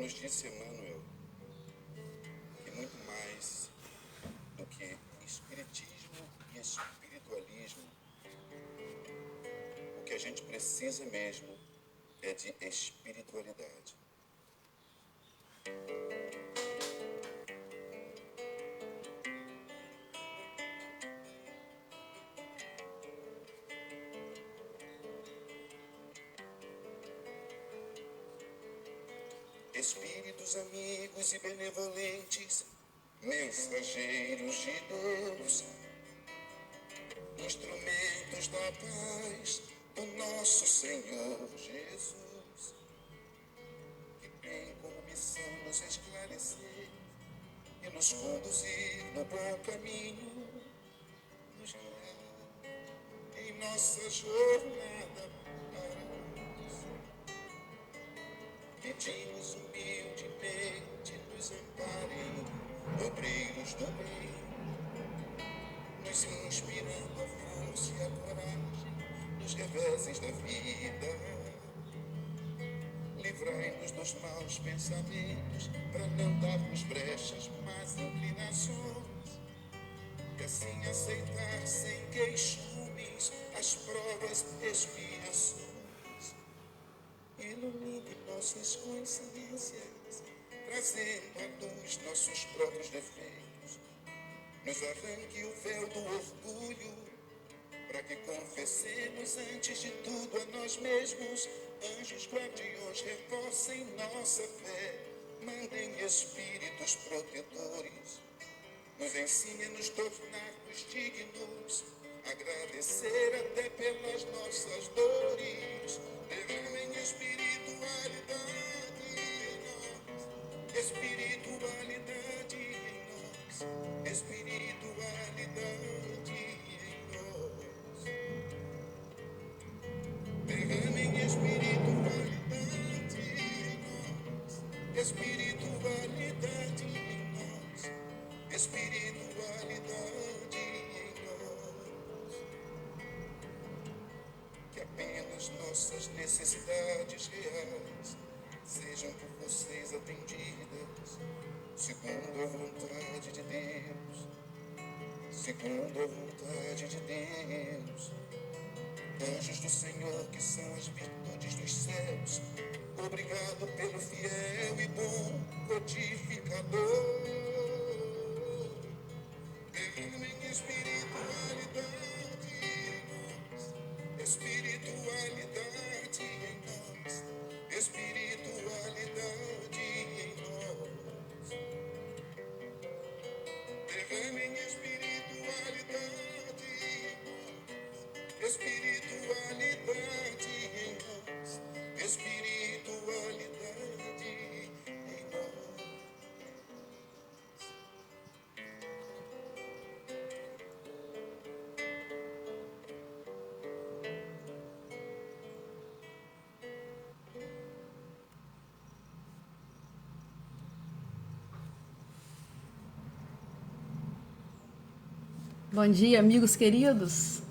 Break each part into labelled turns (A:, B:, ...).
A: nos disse Emmanuel que muito mais do que espiritismo e espiritualismo, o que a gente precisa mesmo é de espiritualidade. Espíritos amigos e benevolentes, mensageiros de Deus, instrumentos da paz do nosso Senhor Jesus, que tem como missão nos esclarecer e nos conduzir no bom caminho, nos guiar em nossa jornada para a luz. Pedimos humildemente, nos amparem, obreiros do bem, nos inspirando a força e a coragem nos reveses da vida. Livrai-nos dos maus pensamentos, para não darmos brechas, más inclinações, e assim aceitar sem queixumes as provas e expiações. Ilumine nossas consciências, trazendo à luz nossos próprios defeitos. Nos arranque o véu do orgulho, para que confessemos antes de tudo a nós mesmos. Anjos guardiões reforcem nossa fé, mandem espíritos protetores. Nos ensine a nos tornarmos dignos, agradecer até pelas nossas dores. Derramem espiritualidade em nós, espiritualidade em nós, espiritualidade em nós. Derramem espiritualidade em nós, espiritualidade em nós, espiritualidade em nós. Que apenas nossas necessidades reais sejam por vocês atendidas, segundo a vontade de Deus, segundo a vontade de Deus. Anjos do Senhor, que são as virtudes dos céus, obrigado pelo fiel e bom codificador. Derramem espiritualidade em nós, espiritualidade em nós, espiritualidade em nós. Derramem espiritualidade em nós, espiritualidade em nós, espiritualidade em nós.
B: Bom dia, amigos queridos.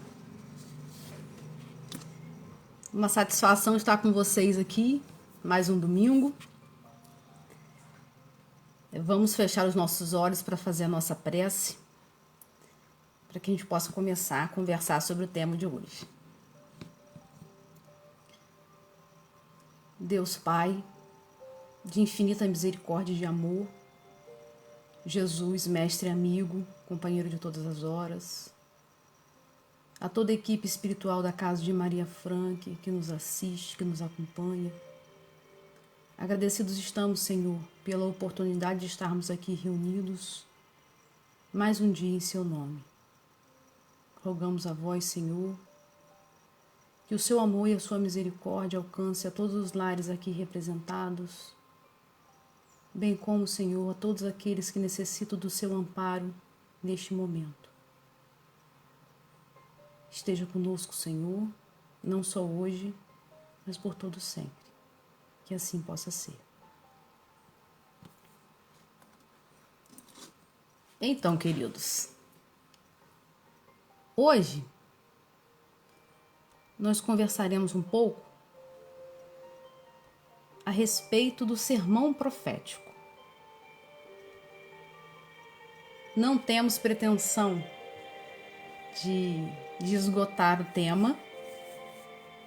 B: Uma satisfação estar com vocês aqui, mais um domingo. Vamos fechar os nossos olhos para fazer a nossa prece, para que a gente possa começar a conversar sobre o tema de hoje. Deus Pai, de infinita misericórdia e de amor, Jesus, mestre e amigo, companheiro de todas as horas, a toda a equipe espiritual da Casa de Maria Franque, que nos assiste, que nos acompanha. Agradecidos estamos, Senhor, pela oportunidade de estarmos aqui reunidos mais um dia em Seu nome. Rogamos a vós, Senhor, que o Seu amor e a Sua misericórdia alcance a todos os lares aqui representados, bem como, Senhor, a todos aqueles que necessitam do Seu amparo neste momento. Esteja conosco, Senhor, não só hoje, mas por todo sempre. Que assim possa ser. Então, queridos, hoje nós conversaremos um pouco a respeito do sermão profético. Não temos pretensão de esgotar o tema,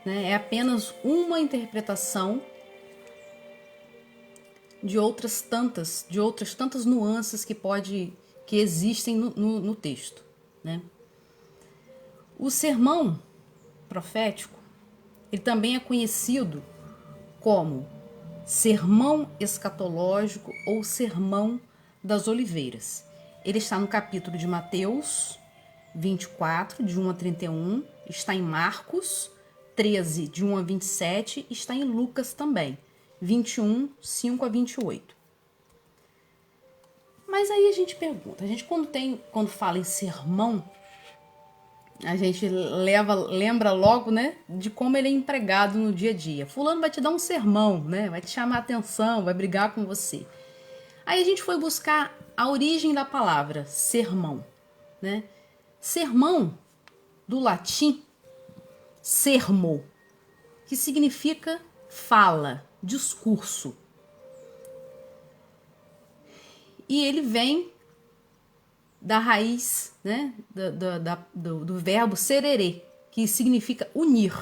B: né? É apenas uma interpretação de outras tantas nuances que existem no texto, né? O sermão profético, ele também é conhecido como sermão escatológico ou sermão das oliveiras. Ele está no capítulo de Mateus 24, de 1 a 31, está em Marcos 13, de 1 a 27, e está em Lucas também, 21, 5 a 28. Mas aí a gente pergunta, quando fala em sermão, a gente lembra logo, né, de como ele é empregado no dia a dia. Fulano vai te dar um sermão, né, vai te chamar a atenção, vai brigar com você. Aí a gente foi buscar a origem da palavra sermão, né? Sermão, do latim, sermo, que significa fala, discurso. E ele vem da raiz, né, do verbo serere, que significa unir.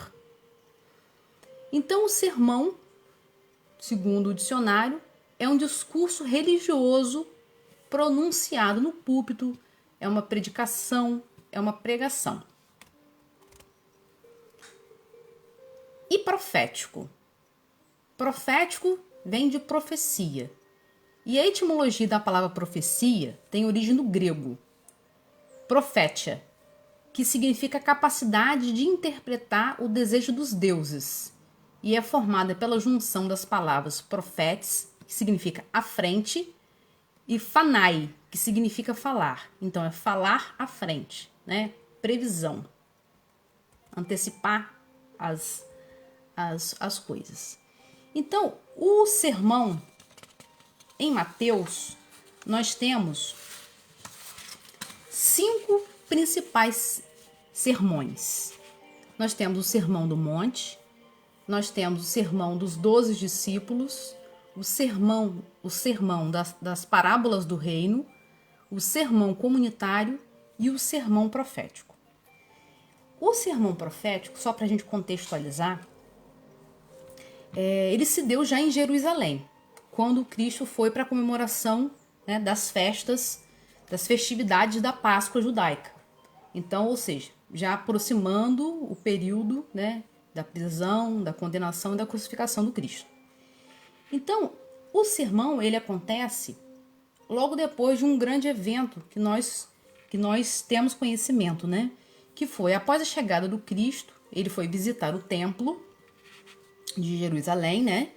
B: Então, o sermão, segundo o dicionário, é um discurso religioso pronunciado no púlpito, é uma predicação, é uma pregação. E profético? Profético vem de profecia. E a etimologia da palavra profecia tem origem no grego, profetia, que significa capacidade de interpretar o desejo dos deuses, e é formada pela junção das palavras profetes, que significa à frente, e fanai, que significa falar. Então é falar à frente, né? Previsão, antecipar as coisas. Então, o sermão em Mateus, nós temos 5 principais sermões. Nós temos o Sermão do Monte, nós temos o Sermão dos 12 discípulos, o sermão das parábolas do reino, o sermão comunitário e o sermão profético. O sermão profético, só para a gente contextualizar, ele se deu já em Jerusalém, quando Cristo foi para a comemoração, né, das festividades da Páscoa judaica. Então, ou seja, já aproximando o período, né, da prisão, da condenação e da crucificação do Cristo. Então, o sermão, ele acontece logo depois de um grande evento que nós temos conhecimento, né? Que foi após a chegada do Cristo, ele foi visitar o templo de Jerusalém, né?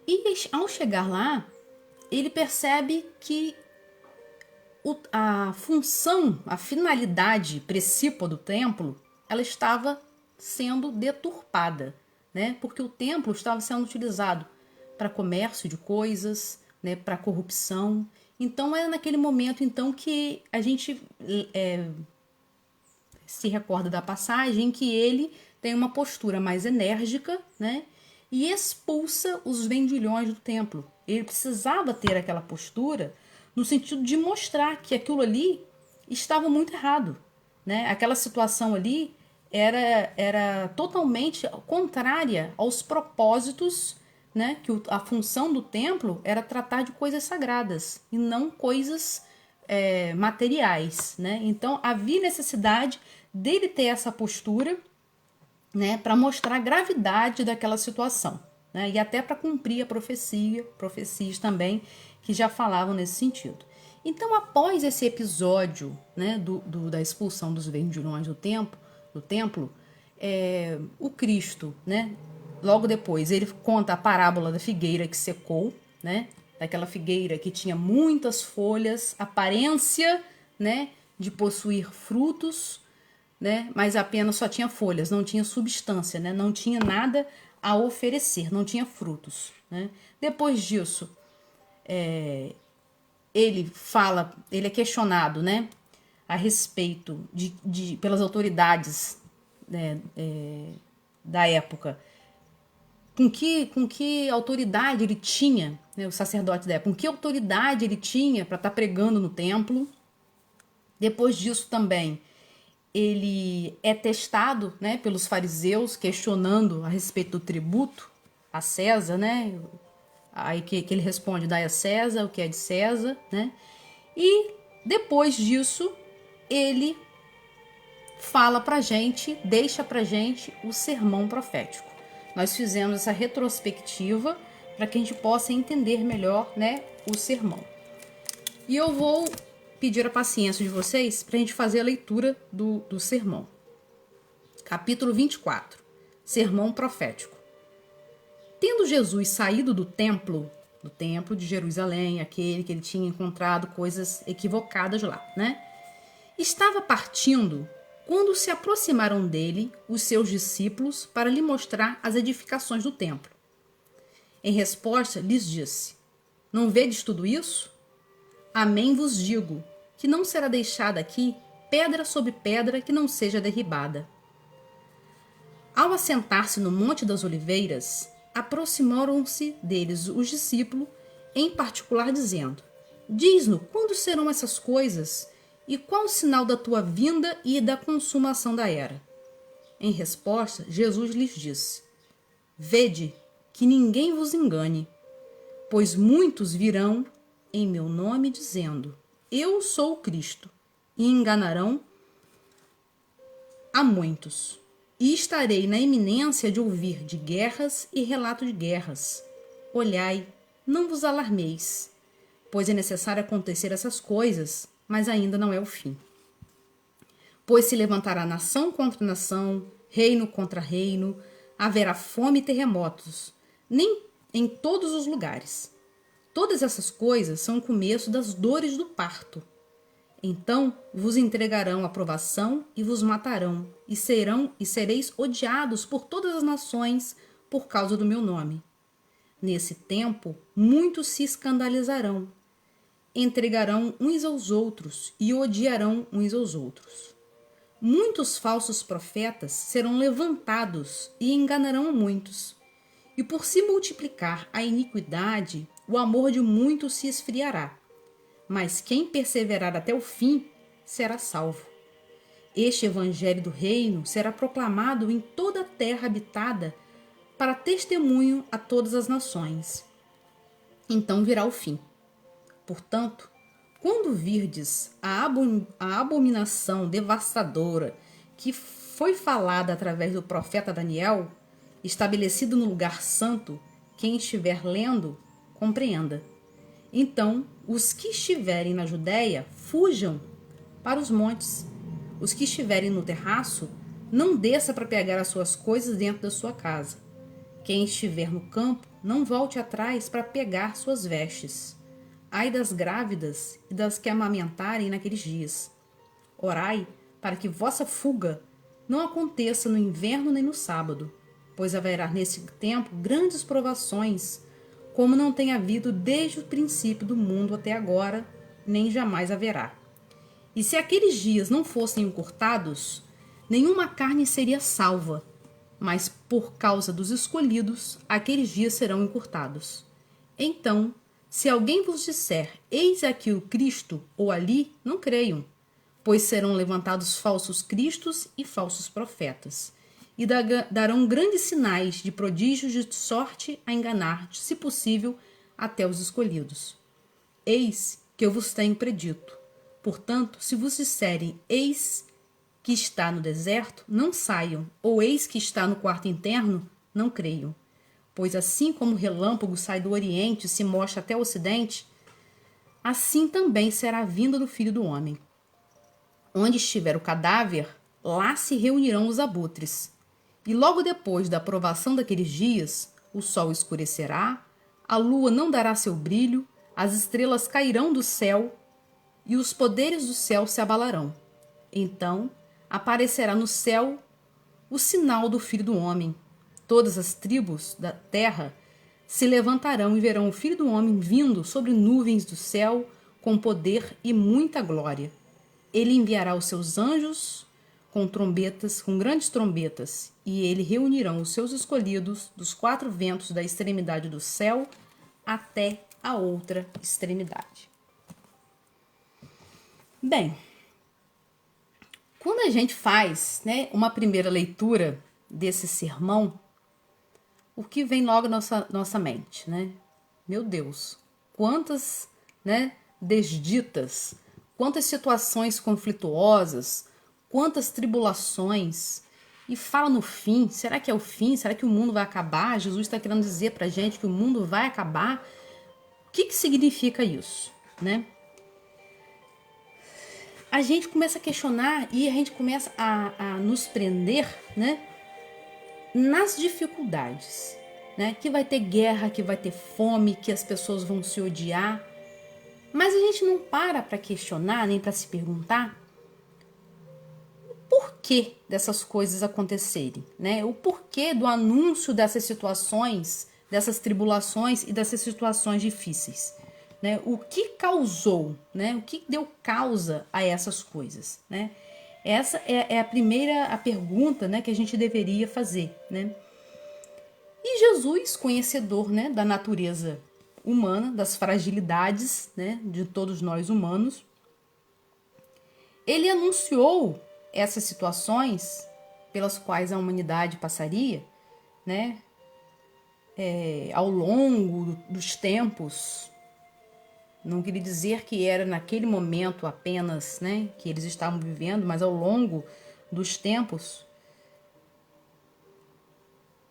B: E ao chegar lá, ele percebe que a função, a finalidade principal do templo, ela estava sendo deturpada, né? Porque o templo estava sendo utilizado para comércio de coisas, né? Para corrupção. Então é naquele momento então que a gente se recorda da passagem que ele tem uma postura mais enérgica, né? E expulsa os vendilhões do templo. Ele precisava ter aquela postura no sentido de mostrar que aquilo ali estava muito errado, né? Aquela situação ali era totalmente contrária aos propósitos, né? Que a função do templo era tratar de coisas sagradas e não coisas materiais, né? Então havia necessidade dele ter essa postura, né, para mostrar a gravidade daquela situação, né, e até para cumprir a profecias também que já falavam nesse sentido. Então, após esse episódio, né, da expulsão dos vendilhões do templo, o Cristo, né, logo depois, ele conta a parábola da figueira que secou, né, daquela figueira que tinha muitas folhas, aparência, né, de possuir frutos, né, mas apenas só tinha folhas, não tinha substância, né, não tinha nada a oferecer, não tinha frutos, né. Depois disso, ele é questionado, né, a respeito pelas autoridades, né, da época, com que autoridade ele tinha, né, o sacerdote da época, com que autoridade ele tinha para estar pregando no templo. Depois disso também, ele é testado, né, pelos fariseus, questionando a respeito do tributo a César, né? Aí que ele responde, dai a César o que é de César, né? E depois disso, ele fala pra gente, deixa pra gente o sermão profético. Nós fizemos essa retrospectiva para que a gente possa entender melhor, né, o sermão. E eu vou pedir a paciência de vocês para a gente fazer a leitura do sermão. Capítulo 24, sermão profético. Tendo Jesus saído do templo de Jerusalém, aquele que ele tinha encontrado coisas equivocadas lá, né? Estava partindo quando se aproximaram dele os seus discípulos para lhe mostrar as edificações do templo. Em resposta, lhes disse: Não vedes tudo isso? Amém vos digo, que não será deixada aqui pedra sobre pedra que não seja derribada. Ao assentar-se no Monte das Oliveiras, aproximaram-se deles os discípulos, em particular dizendo: Diz-nos quando serão essas coisas e qual o sinal da tua vinda e da consumação da era? Em resposta, Jesus lhes disse: Vede que ninguém vos engane, pois muitos virão em meu nome dizendo: Eu sou o Cristo, e enganarão a muitos. E estarei na iminência de ouvir de guerras e relato de guerras. Olhai, não vos alarmeis, pois é necessário acontecer essas coisas, mas ainda não é o fim. Pois se levantará nação contra nação, reino contra reino, haverá fome e terremotos, nem em todos os lugares. Todas essas coisas são o começo das dores do parto. Então vos entregarão a provação e vos matarão, e sereis odiados por todas as nações por causa do meu nome. Nesse tempo, muitos se escandalizarão, entregarão uns aos outros e odiarão uns aos outros. Muitos falsos profetas serão levantados e enganarão a muitos. E por se multiplicar a iniquidade, o amor de muitos se esfriará. Mas quem perseverar até o fim será salvo. Este evangelho do reino será proclamado em toda a terra habitada para testemunho a todas as nações. Então virá o fim. Portanto, quando virdes a abominação devastadora que foi falada através do profeta Daniel, estabelecido no lugar santo, quem estiver lendo, compreenda. Então, os que estiverem na Judéia, fujam para os montes. Os que estiverem no terraço, não desça para pegar as suas coisas dentro da sua casa. Quem estiver no campo, não volte atrás para pegar suas vestes. Ai das grávidas e das que amamentarem naqueles dias. Orai para que vossa fuga não aconteça no inverno nem no sábado, pois haverá nesse tempo grandes provações, como não tem havido desde o princípio do mundo até agora, nem jamais haverá. E se aqueles dias não fossem encurtados, nenhuma carne seria salva, mas por causa dos escolhidos, aqueles dias serão encurtados. Então, se alguém vos disser, eis aqui o Cristo, ou ali, não creiam, pois serão levantados falsos cristos e falsos profetas, e darão grandes sinais de prodígios de sorte a enganar, se possível, até os escolhidos. Eis que eu vos tenho predito. Portanto, se vos disserem, eis que está no deserto, não saiam, ou eis que está no quarto interno, não creiam. Pois assim como o relâmpago sai do oriente e se mostra até o ocidente, assim também será a vinda do Filho do Homem. Onde estiver o cadáver, lá se reunirão os abutres. E logo depois da aprovação daqueles dias, o sol escurecerá, a lua não dará seu brilho, as estrelas cairão do céu e os poderes do céu se abalarão. Então aparecerá no céu o sinal do Filho do Homem. Todas as tribos da terra se levantarão e verão o Filho do Homem vindo sobre nuvens do céu com poder e muita glória. Ele enviará os seus anjos com trombetas, com grandes trombetas, e ele reunirão os seus escolhidos dos 4 ventos da extremidade do céu até a outra extremidade. Bem, quando a gente faz, né, uma primeira leitura desse sermão, o que vem logo na nossa mente, né? Meu Deus, quantas, né, desditas, quantas situações conflituosas, quantas tribulações. E fala no fim, será que é o fim? Será que o mundo vai acabar? Jesus está querendo dizer para a gente que o mundo vai acabar. O que significa isso, né? A gente começa a questionar e a gente começa a nos prender, né, nas dificuldades, né? Que vai ter guerra, que vai ter fome, que as pessoas vão se odiar. Mas a gente não para questionar, nem para se perguntar o porquê dessas coisas acontecerem, né? O porquê do anúncio dessas situações, dessas tribulações e dessas situações difíceis, né? O que causou, né? O que deu causa a essas coisas, né? Essa é a pergunta, né, que a gente deveria fazer, né? E Jesus, conhecedor, né, da natureza humana, das fragilidades, né, de todos nós humanos, ele anunciou essas situações pelas quais a humanidade passaria, né, ao longo dos tempos. Não queria dizer que era naquele momento apenas, né, que eles estavam vivendo, mas ao longo dos tempos,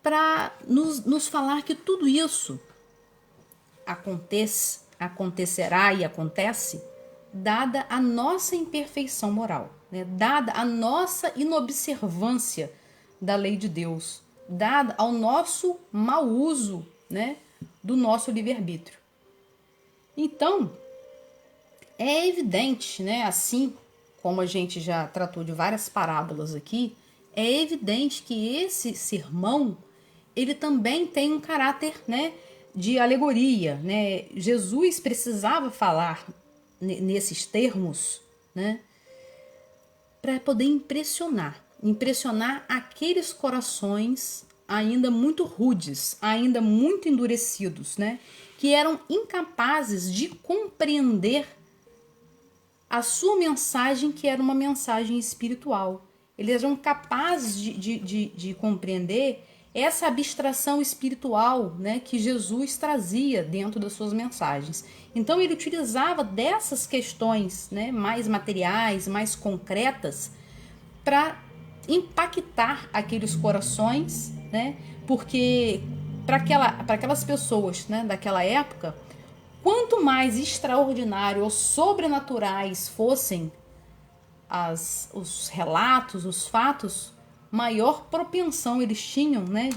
B: para nos falar que tudo isso acontecerá e acontece dada a nossa imperfeição moral, né, dada a nossa inobservância da lei de Deus, dada ao nosso mau uso, né, do nosso livre-arbítrio. Então, é evidente, né, assim como a gente já tratou de várias parábolas aqui, é evidente que esse sermão, ele também tem um caráter, né, de alegoria, né? Jesus precisava falar nesses termos, né, para poder impressionar aqueles corações ainda muito rudes, ainda muito endurecidos, né, que eram incapazes de compreender a sua mensagem, que era uma mensagem espiritual. Eles eram capazes de compreender essa abstração espiritual, né, que Jesus trazia dentro das suas mensagens. Então ele utilizava dessas questões, né, mais materiais, mais concretas, para impactar aqueles corações, né, porque para aquelas pessoas, né, daquela época, quanto mais extraordinário ou sobrenaturais fossem os relatos, os fatos, maior propensão eles tinham, né,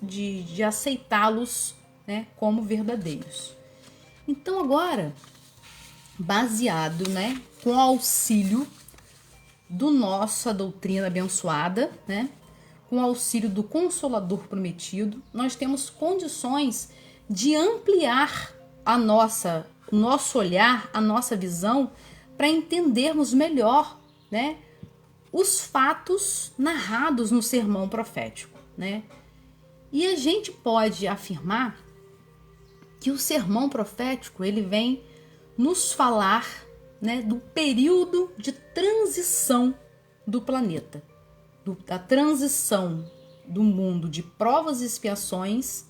B: de aceitá-los, né, como verdadeiros. Então agora, baseado, né, com o auxílio do nossa doutrina abençoada, né, com o auxílio do Consolador prometido, nós temos condições de ampliar o nosso olhar, a nossa visão, para entendermos melhor, né, os fatos narrados no sermão profético, né? E a gente pode afirmar que o sermão profético, ele vem nos falar, né, do período de transição do planeta, da transição do mundo de provas e expiações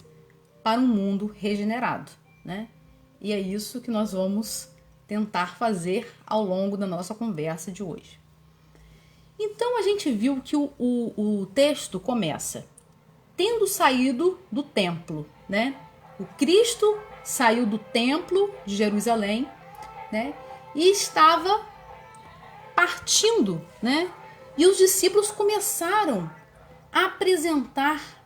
B: para um mundo regenerado, né? E é isso que nós vamos tentar fazer ao longo da nossa conversa de hoje. Então a gente viu que o texto começa tendo saído do templo, né? O Cristo saiu do templo de Jerusalém, né? E estava partindo, né? E os discípulos começaram a apresentar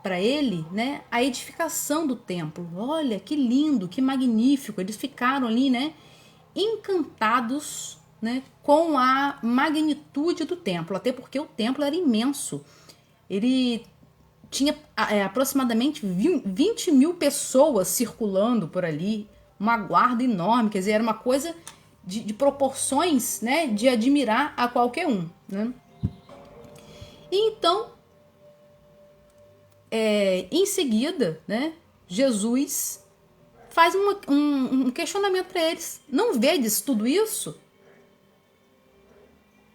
B: para ele, né, a edificação do templo. Olha, que lindo, que magnífico. Eles ficaram ali, né, encantados, né, com a magnitude do templo, até porque o templo era imenso. Ele tinha aproximadamente 20 mil pessoas circulando por ali, uma guarda enorme, quer dizer, era uma coisa de proporções, né, de admirar a qualquer um, né? E então em seguida, né, Jesus faz um questionamento para eles. Não vedes tudo isso?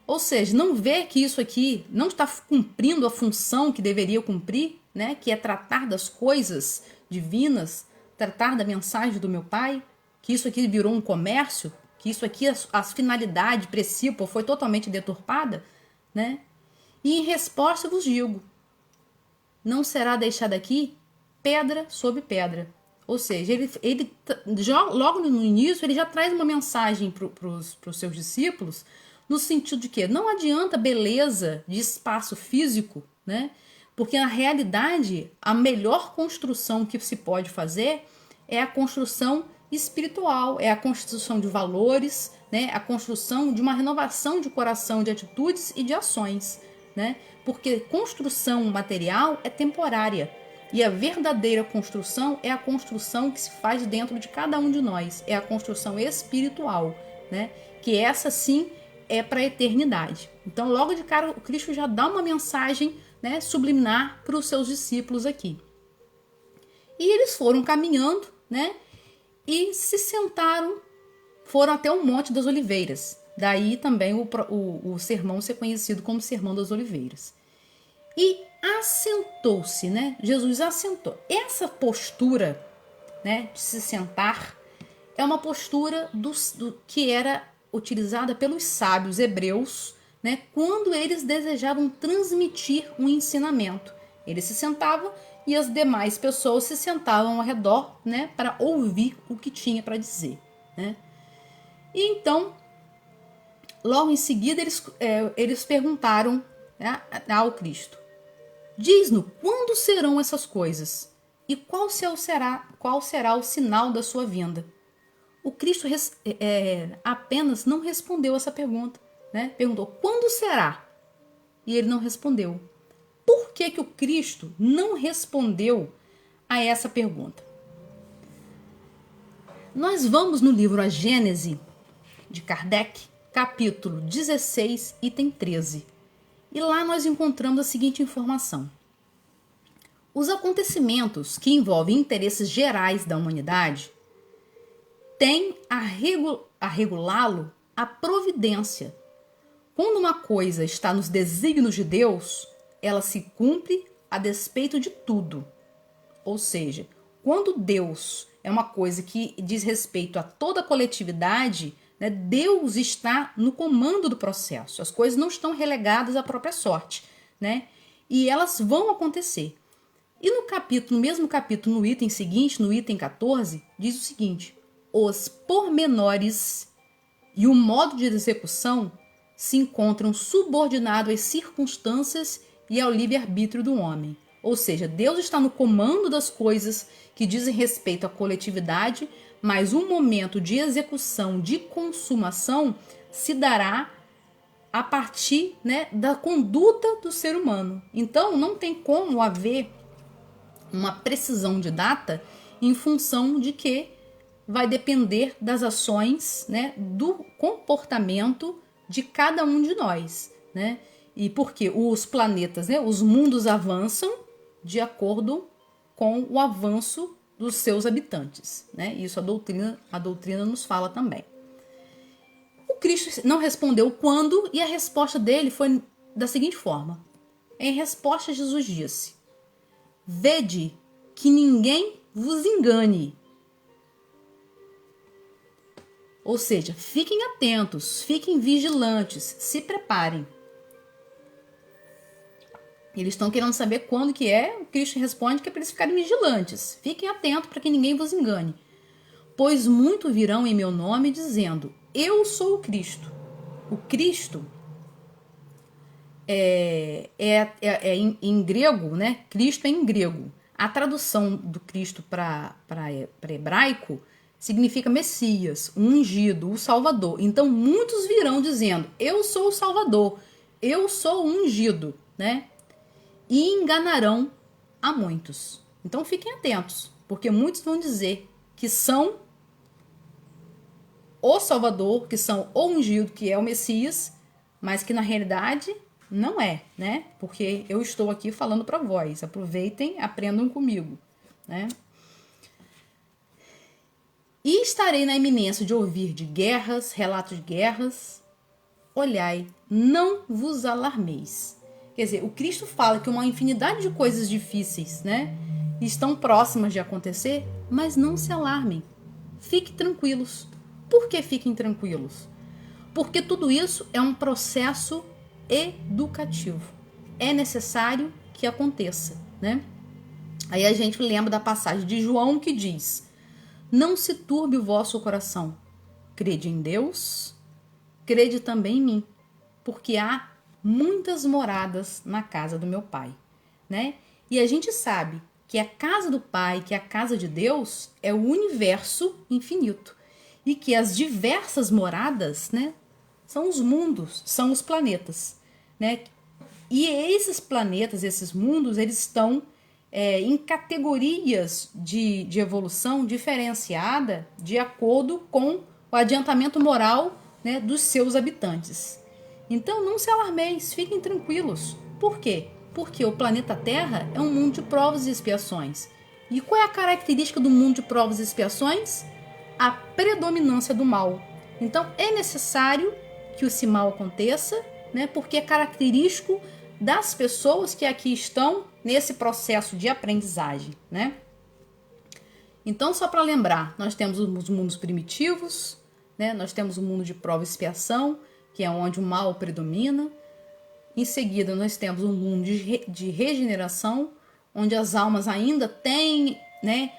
B: Ou seja, não vê que isso aqui não está cumprindo a função que deveria cumprir, né, que é tratar das coisas divinas, tratar da mensagem do meu Pai, que isso aqui virou um comércio, que isso aqui, a finalidade principal foi totalmente deturpada, né? E em resposta eu vos digo, não será deixada aqui pedra sobre pedra. Ou seja, ele já, logo no início, ele já traz uma mensagem para os seus discípulos, no sentido de que não adianta beleza de espaço físico, né? Porque na realidade, a melhor construção que se pode fazer é a construção espiritual, é a construção de valores, né? A construção de uma renovação de coração, de atitudes e de ações, né? Porque construção material é temporária e a verdadeira construção é a construção que se faz dentro de cada um de nós, é a construção espiritual, né? Que essa sim é para a eternidade. Então, logo de cara, o Cristo já dá uma mensagem, né, subliminar para os seus discípulos aqui. E eles foram caminhando, né, e se sentaram, foram até o Monte das Oliveiras. Daí também o sermão ser conhecido como Sermão das Oliveiras. E assentou-se, né? Jesus assentou. Essa postura, né, de se sentar é uma postura do que era utilizada pelos sábios hebreus, né, quando eles desejavam transmitir um ensinamento. Eles se sentavam e as demais pessoas se sentavam ao redor, né, para ouvir o que tinha para dizer, né? E então, logo em seguida, eles perguntaram, né, ao Cristo: diz-nos quando serão essas coisas e qual será o sinal da sua vinda? O Cristo apenas não respondeu essa pergunta, né? Perguntou, quando será? E ele não respondeu. Por que que o Cristo não respondeu a essa pergunta? Nós vamos no livro A Gênese, de Kardec, capítulo 16, item 13. E lá nós encontramos a seguinte informação. Os acontecimentos que envolvem interesses gerais da humanidade tem a regulá-lo a providência. Quando uma coisa está nos desígnios de Deus, ela se cumpre a despeito de tudo. Ou seja, quando Deus é uma coisa que diz respeito a toda a coletividade, né, Deus está no comando do processo. As coisas não estão relegadas à própria sorte, né? E elas vão acontecer. E no mesmo capítulo, no item seguinte, no item 14, diz o seguinte: os pormenores e o modo de execução se encontram subordinados às circunstâncias e ao livre-arbítrio do homem. Ou seja, Deus está no comando das coisas que dizem respeito à coletividade, mas o momento de execução, de consumação, se dará a partir, né, da conduta do ser humano. Então, não tem como haver uma precisão de data em função de que vai depender das ações, né, do comportamento de cada um de nós, né? E porque os planetas, né, os mundos avançam de acordo com o avanço dos seus habitantes, né? Isso a doutrina nos fala também. O Cristo não respondeu quando e a resposta dele foi da seguinte forma. Em resposta, Jesus disse: vede que ninguém vos engane. Ou seja, fiquem atentos, fiquem vigilantes, se preparem. Eles estão querendo saber quando que é, o Cristo responde que é para eles ficarem vigilantes. Fiquem atentos para que ninguém vos engane. Pois muito virão em meu nome dizendo, eu sou o Cristo. O Cristo em grego, né? Cristo é em grego. A tradução do Cristo para hebraico significa Messias, o ungido, o Salvador. Então, muitos virão dizendo, eu sou o Salvador, eu sou o ungido, né? E enganarão a muitos. Então, fiquem atentos, porque muitos vão dizer que são o Salvador, que são o ungido, que é o Messias, mas que na realidade Não é, né? Porque eu estou aqui falando para vós. Aproveitem, aprendam comigo, né? E estarei na iminência de ouvir de guerras, relatos de guerras. Olhai, não vos alarmeis. Quer dizer, o Cristo fala que uma infinidade de coisas difíceis, né, estão próximas de acontecer, mas não se alarmem. Fiquem tranquilos. Por que fiquem tranquilos? Porque tudo isso é um processo educativo. É necessário que aconteça, né? Aí a gente lembra da passagem de João que diz: não se turbe o vosso coração. Crede em Deus, crede também em mim, porque há muitas moradas na casa do meu Pai, né? E a gente sabe que a casa do Pai, que a casa de Deus, é o universo infinito. E que as diversas moradas, né, são os mundos, são os planetas, né? E esses planetas, esses mundos, eles estão em categorias de evolução diferenciada de acordo com o adiantamento moral, né, dos seus habitantes. Então não se alarmeis, fiquem tranquilos. Por quê? Porque o planeta Terra é um mundo de provas e expiações. E qual é a característica do mundo de provas e expiações? A predominância do mal. Então é necessário que esse mal aconteça, né, porque é característico das pessoas que aqui estão nesse processo de aprendizagem, né? Então, só para lembrar, nós temos os mundos primitivos, né? Nós temos o mundo de prova e expiação, que é onde o mal predomina. Em seguida, nós temos um mundo de regeneração, onde as almas ainda têm, né,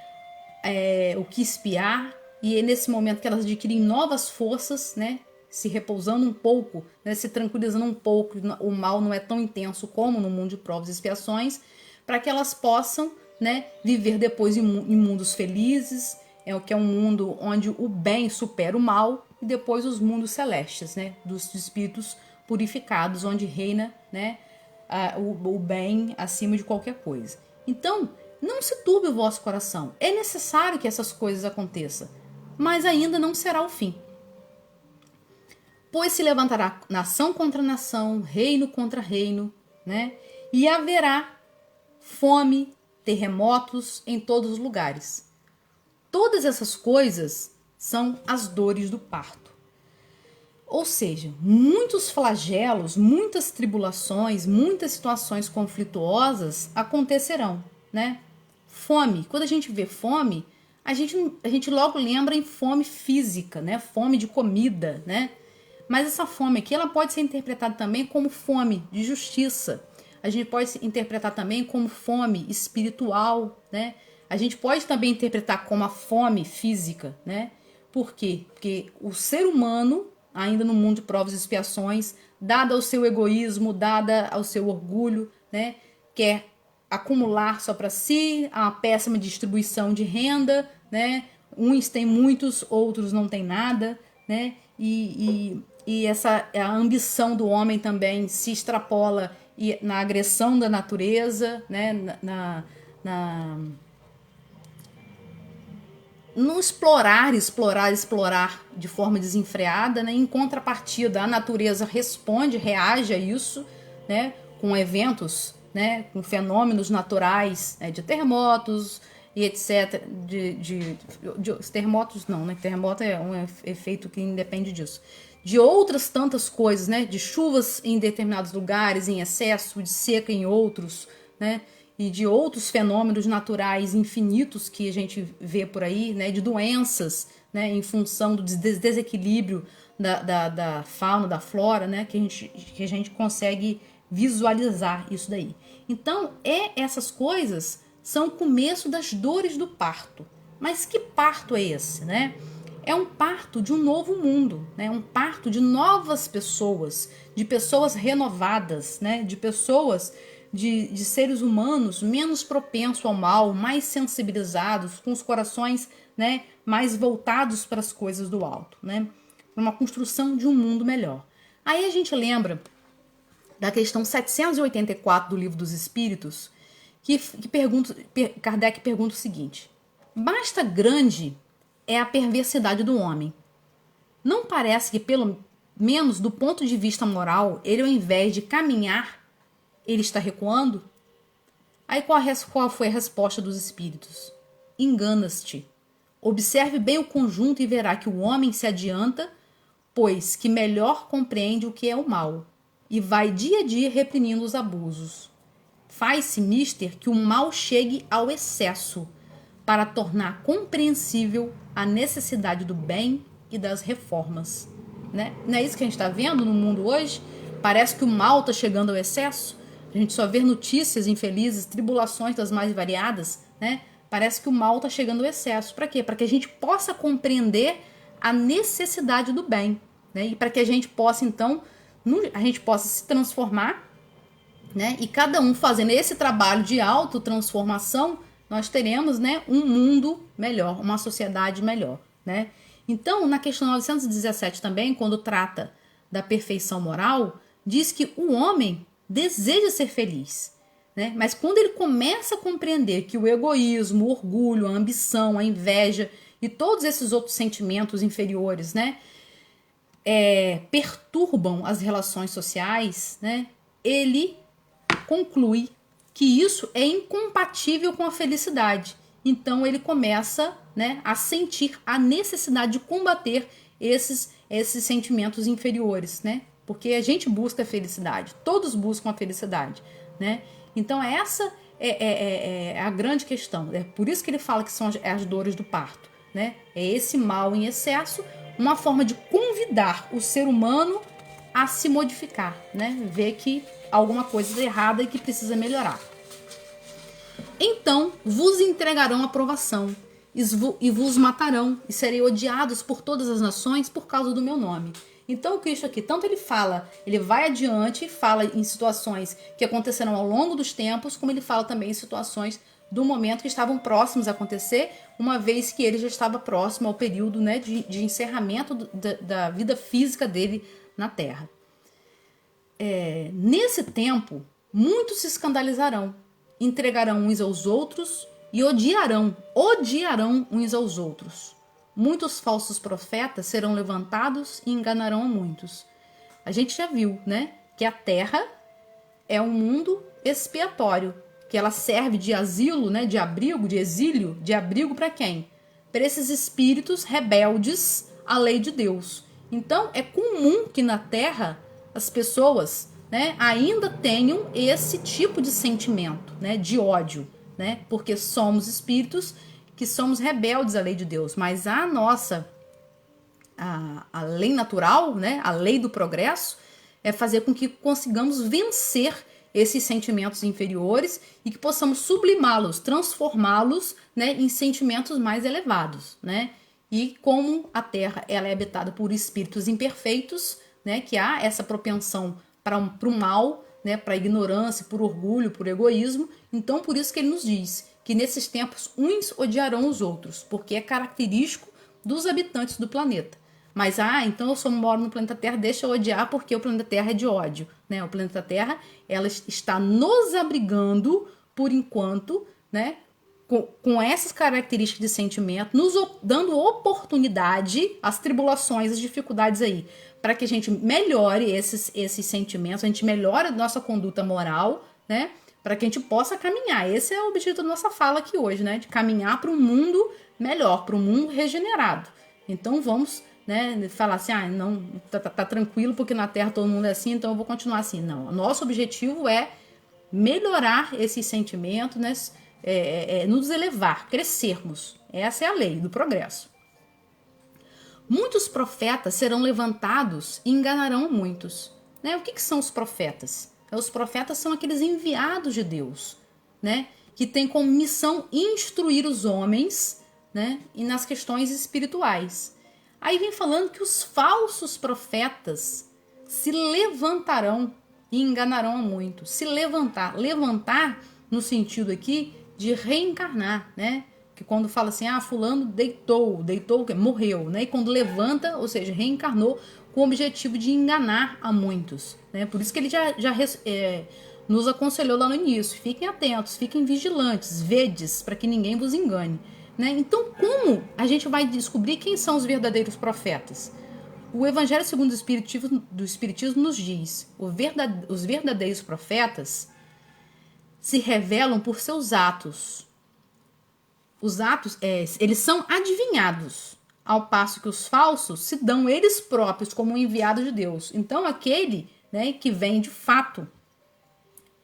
B: o que expiar, e é nesse momento que elas adquirem novas forças, né, se repousando um pouco, né, se tranquilizando um pouco, o mal não é tão intenso como no mundo de provas e expiações, para que elas possam, né, viver depois em mundos felizes, que é um mundo onde o bem supera o mal, e depois os mundos celestes, né, dos espíritos purificados, onde reina, né, o bem acima de qualquer coisa. Então, não se turbe o vosso coração. É necessário que essas coisas aconteçam, mas ainda não será o fim. Pois se levantará nação contra nação, reino contra reino, né? E haverá fome, terremotos em todos os lugares. Todas essas coisas são as dores do parto. Ou seja, muitos flagelos, muitas tribulações, muitas situações conflituosas acontecerão, né? Fome. Quando a gente vê fome, a gente logo lembra em fome física, né? Fome de comida, né? Mas essa fome aqui, ela pode ser interpretada também como fome de justiça. A gente pode interpretar também como fome espiritual, né? A gente pode também interpretar como a fome física, né? Por quê? Porque o ser humano, ainda no mundo de provas e expiações, dada ao seu egoísmo, dada ao seu orgulho, né, quer acumular só para si, a péssima distribuição de renda, né? Uns têm muitos, outros não têm nada, né? E essa a ambição do homem também se extrapola na agressão da natureza, né? No explorar de forma desenfreada, né? Em contrapartida, a natureza responde, reage a isso, né? Com eventos, né? Com fenômenos naturais, né? De terremotos e etc. De terremotos não, né? Terremoto é um efeito que independe disso. De outras tantas coisas, né? De chuvas em determinados lugares em excesso, de seca em outros, né? E de outros fenômenos naturais infinitos que a gente vê por aí, né, de doenças, né, em função do desequilíbrio da fauna, da flora, né, que a gente consegue visualizar isso daí. Então, essas coisas são o começo das dores do parto. Mas que parto é esse, né? É um parto de um novo mundo, né? Um parto de novas pessoas, de pessoas renovadas, né? De pessoas... De seres humanos menos propensos ao mal, mais sensibilizados, com os corações, né, mais voltados para as coisas do alto, né, para uma construção de um mundo melhor. Aí a gente lembra da questão 784 do Livro dos Espíritos, que Kardec pergunta o seguinte: basta grande é a perversidade do homem. Não parece que menos do ponto de vista moral, ele ao invés de caminhar, ele está recuando? Aí qual foi a resposta dos espíritos? Enganas-te. Observe bem o conjunto e verá que o homem se adianta, pois que melhor compreende o que é o mal, e vai dia a dia reprimindo os abusos. Faz-se mister que o mal chegue ao excesso, para tornar compreensível a necessidade do bem e das reformas. Né? Não é isso que a gente está vendo no mundo hoje? Parece que o mal está chegando ao excesso. A gente só vê notícias infelizes, tribulações das mais variadas, né? Parece que o mal está chegando ao excesso. Para quê? Para que a gente possa compreender a necessidade do bem, né? E para que a gente possa, então, a gente possa se transformar, né? E cada um fazendo esse trabalho de autotransformação, nós teremos, né, um mundo melhor, uma sociedade melhor, né? Então, na questão 917 também, quando trata da perfeição moral, diz que o homem deseja ser feliz, né? Mas quando ele começa a compreender que o egoísmo, o orgulho, a ambição, a inveja e todos esses outros sentimentos inferiores, né, perturbam as relações sociais, né, ele conclui que isso é incompatível com a felicidade. Então ele começa, né, a sentir a necessidade de combater esses sentimentos inferiores, né? Porque a gente busca a felicidade, todos buscam a felicidade, né? Então essa é a grande questão. É por isso que ele fala que são as dores do parto, né? É esse mal em excesso, uma forma de convidar o ser humano a se modificar, né? Ver que alguma coisa é errada e que precisa melhorar. Então vos entregarão a provação e vos matarão e serei odiados por todas as nações por causa do meu nome. Então o Cristo aqui, tanto ele fala, ele vai adiante, fala em situações que aconteceram ao longo dos tempos, como ele fala também em situações do momento que estavam próximos a acontecer, uma vez que ele já estava próximo ao período, né, de encerramento da vida física dele na Terra. Nesse tempo, muitos se escandalizarão, entregarão uns aos outros e odiarão uns aos outros. Muitos falsos profetas serão levantados e enganarão a muitos. A gente já viu, né, que a Terra é um mundo expiatório, que ela serve de asilo, né, de abrigo, de exílio, de abrigo para quem? Para esses espíritos rebeldes à lei de Deus. Então é comum que na Terra as pessoas, né, ainda tenham esse tipo de sentimento, né, de ódio, né, porque somos espíritos que somos rebeldes à lei de Deus, mas a lei natural, né, a lei do progresso, é fazer com que consigamos vencer esses sentimentos inferiores e que possamos sublimá-los, transformá-los, né, em sentimentos mais elevados, né? E como a Terra ela é habitada por espíritos imperfeitos, né, que há essa propensão para o mal, né, para a ignorância, por orgulho, por egoísmo. Então, por isso que ele nos diz que nesses tempos uns odiarão os outros, porque é característico dos habitantes do planeta. Mas, então eu moro no planeta Terra, deixa eu odiar porque o planeta Terra é de ódio, né? O planeta Terra, ela está nos abrigando, por enquanto, né, com essas características de sentimento, nos dando oportunidade, as tribulações, as dificuldades aí, para que a gente melhore esses sentimentos, a gente melhore a nossa conduta moral, né? Para que a gente possa caminhar. Esse é o objetivo da nossa fala aqui hoje, né? De caminhar para um mundo melhor, para um mundo regenerado. Então vamos, né, falar assim, não, tá tranquilo porque na Terra todo mundo é assim, então eu vou continuar assim. Não, nosso objetivo é melhorar esses sentimentos, né? Nos elevar, crescermos. Essa é a lei do progresso. Muitos profetas serão levantados e enganarão muitos. Né? O que são os profetas? Os profetas são aqueles enviados de Deus, né? Que têm como missão instruir os homens, né, e nas questões espirituais. Aí vem falando que os falsos profetas se levantarão e enganarão a muitos. Se levantar no sentido aqui de reencarnar, né? Que quando fala assim, fulano deitou o quê? Morreu, né? E quando levanta, ou seja, reencarnou com o objetivo de enganar a muitos, né? Por isso que ele já nos aconselhou lá no início, fiquem atentos, fiquem vigilantes, vedes, para que ninguém vos engane, né? Então, como a gente vai descobrir quem são os verdadeiros profetas? O Evangelho segundo o Espiritismo nos diz: os verdadeiros profetas se revelam por seus atos. Os atos, eles são adivinhados, ao passo que os falsos se dão eles próprios como enviados de Deus. Então, aquele, né, que vem de fato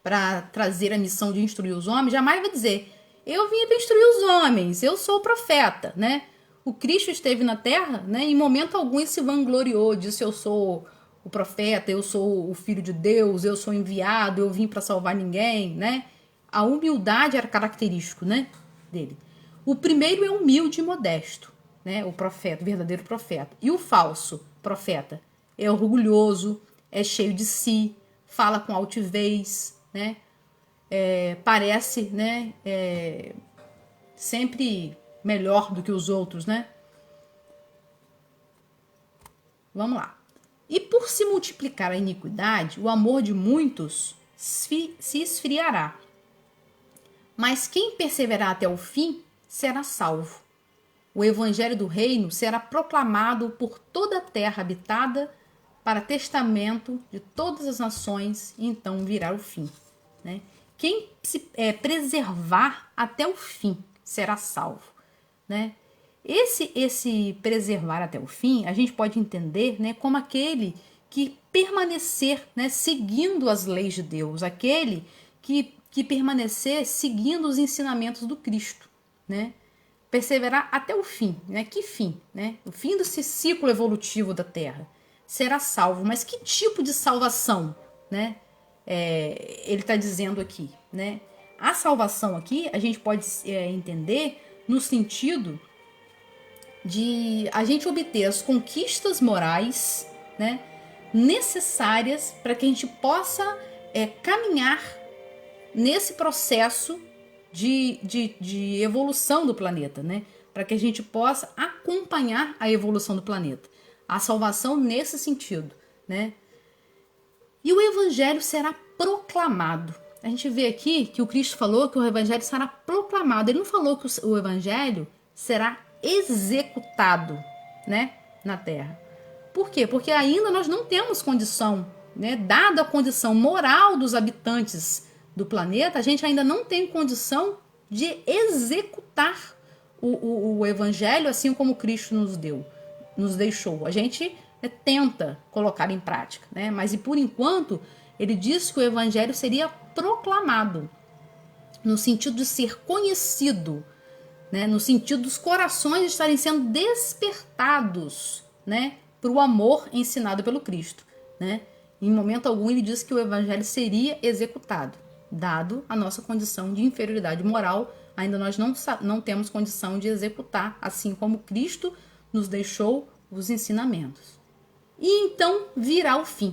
B: para trazer a missão de instruir os homens, jamais vai dizer: eu vim para instruir os homens, eu sou o profeta, né? O Cristo esteve na Terra, né? Em momento algum ele se vangloriou, disse: eu sou o profeta, eu sou o filho de Deus, eu sou enviado, eu vim para salvar ninguém, né? A humildade era característico, né, dele. O primeiro é humilde e modesto, né? O profeta, o verdadeiro profeta. E o falso profeta é orgulhoso, é cheio de si, fala com altivez, né? Parece, né, sempre melhor do que os outros, né? Vamos lá. E por se multiplicar a iniquidade, o amor de muitos se esfriará. Mas quem perseverar até o fim será salvo. O evangelho do reino será proclamado por toda a terra habitada para testamento de todas as nações, e então virá o fim, né? Quem se preservar até o fim será salvo, né? Esse preservar até o fim, a gente pode entender, né, como aquele que permanecer, né, seguindo as leis de Deus, aquele que permanecer seguindo os ensinamentos do Cristo, né? Perseverar até o fim, né? Que fim, né? O fim desse ciclo evolutivo da Terra será salvo. Mas que tipo de salvação, né? Ele está dizendo aqui, né? A salvação aqui a gente pode entender no sentido de a gente obter as conquistas morais, né, necessárias para que a gente possa caminhar nesse processo de evolução do planeta, né? Para que a gente possa acompanhar a evolução do planeta. A salvação nesse sentido, né? E o evangelho será proclamado. A gente vê aqui que o Cristo falou que o evangelho será proclamado. Ele não falou que o evangelho será executado, né, na Terra. Por quê? Porque ainda nós não temos condição, né? Dada a condição moral dos habitantes do planeta, a gente ainda não tem condição de executar o evangelho assim como Cristo nos deixou. A gente tenta colocar em prática, né? Mas e por enquanto ele disse que o evangelho seria proclamado no sentido de ser conhecido, né? No sentido dos corações estarem sendo despertados, né, para o amor ensinado pelo Cristo, né? Em momento algum ele disse que o evangelho seria executado. Dado a nossa condição de inferioridade moral, ainda nós não temos condição de executar, assim como Cristo nos deixou os ensinamentos. E então virá o fim.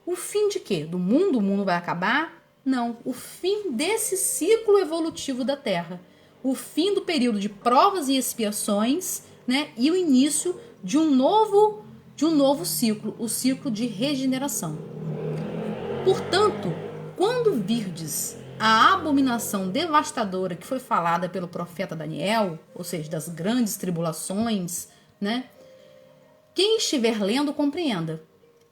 B: O fim de quê? Do mundo? O mundo vai acabar? Não. O fim desse ciclo evolutivo da Terra. O fim do período de provas e expiações, né? E o início de um novo ciclo, o ciclo de regeneração. Portanto, quando virdes a abominação devastadora que foi falada pelo profeta Daniel, ou seja, das grandes tribulações, né? Quem estiver lendo, compreenda.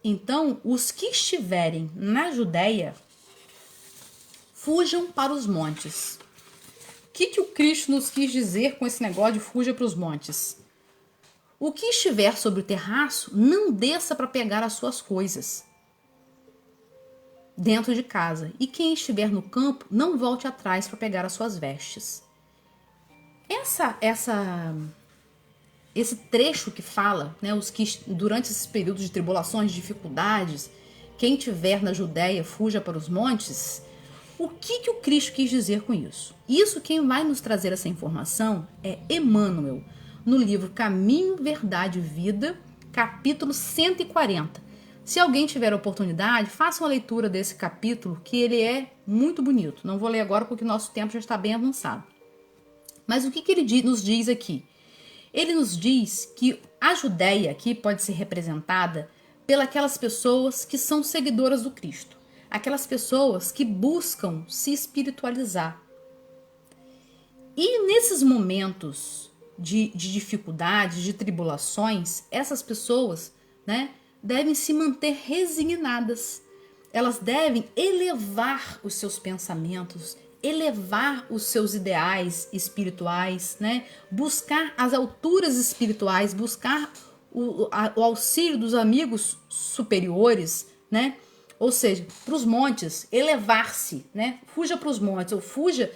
B: Então, os que estiverem na Judéia, fujam para os montes. O que o Cristo nos quis dizer com esse negócio de fuja para os montes? O que estiver sobre o terraço, não desça para pegar as suas coisas dentro de casa. E quem estiver no campo, não volte atrás para pegar as suas vestes. Esse trecho que fala, né, os que durante esses períodos de tribulações, de dificuldades, quem estiver na Judéia, fuja para os montes. O que o Cristo quis dizer com isso? Isso, quem vai nos trazer essa informação é Emmanuel, no livro Caminho, Verdade e Vida, capítulo 140. Se alguém tiver a oportunidade, faça uma leitura desse capítulo, que ele é muito bonito. Não vou ler agora porque o nosso tempo já está bem avançado. Mas o que ele nos diz aqui? Ele nos diz que a Judéia aqui pode ser representada pelas pessoas que são seguidoras do Cristo. Aquelas pessoas que buscam se espiritualizar. E nesses momentos de dificuldades, de tribulações, essas pessoas né, devem se manter resignadas. Elas devem elevar os seus pensamentos, elevar os seus ideais espirituais, né, buscar as alturas espirituais, buscar o auxílio dos amigos superiores, né? Ou seja, para os montes, elevar-se, né? Fuja para os montes, ou fuja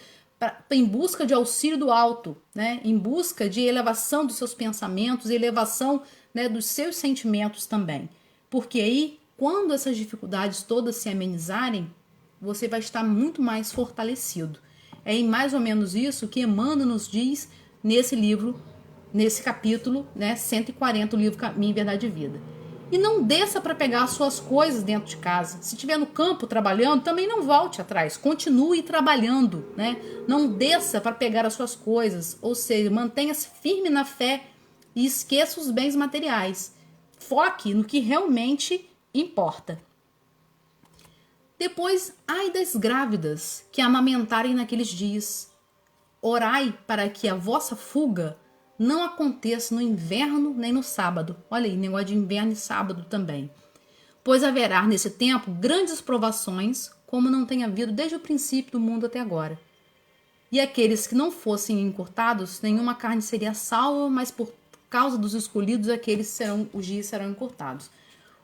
B: em busca de auxílio do alto, né? Em busca de elevação dos seus pensamentos, elevação, né, dos seus sentimentos também. Porque aí, quando essas dificuldades todas se amenizarem, você vai estar muito mais fortalecido. É em mais ou menos isso que Emmanuel nos diz nesse livro, nesse capítulo, né, 140, o livro Caminho, Verdade e Vida. E não desça para pegar as suas coisas dentro de casa. Se estiver no campo trabalhando, também não volte atrás. Continue trabalhando, né? Não desça para pegar as suas coisas. Ou seja, mantenha-se firme na fé e esqueça os bens materiais. Foque no que realmente importa. Depois, ai das grávidas que amamentarem naqueles dias. Orai para que a vossa fuga não aconteça no inverno nem no sábado. Olha aí, negócio de inverno e sábado também. Pois haverá nesse tempo grandes provações, como não tem havido desde o princípio do mundo até agora. E aqueles que não fossem encurtados, nenhuma carne seria salva, mas por causa dos escolhidos, os dias serão encurtados.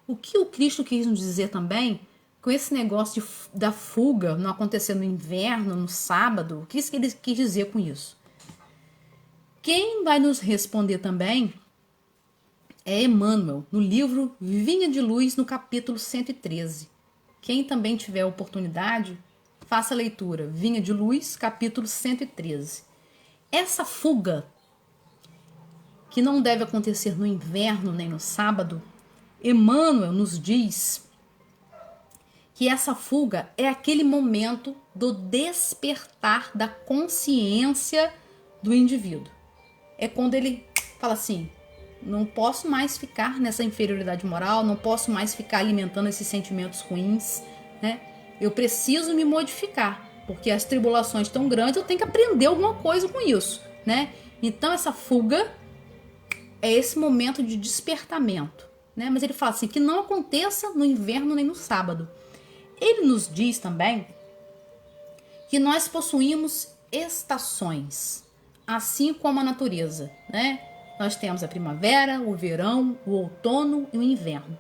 B: O que o Cristo quis nos dizer também, com esse negócio da fuga não acontecer no inverno, no sábado, o que ele quis dizer com isso? Quem vai nos responder também é Emmanuel, no livro Vinha de Luz, no capítulo 113. Quem também tiver oportunidade, faça a leitura. Vinha de Luz, capítulo 113. Essa fuga, que não deve acontecer no inverno nem no sábado, Emmanuel nos diz que essa fuga é aquele momento do despertar da consciência do indivíduo. É quando ele fala assim, não posso mais ficar nessa inferioridade moral, não posso mais ficar alimentando esses sentimentos ruins, né? Eu preciso me modificar, porque as tribulações tão grandes, eu tenho que aprender alguma coisa com isso, né? Então essa fuga é esse momento de despertamento, né? Mas ele fala assim, que não aconteça no inverno nem no sábado. Ele nos diz também que nós possuímos estações, assim como a natureza, né? Nós temos a primavera, o verão, o outono e o inverno.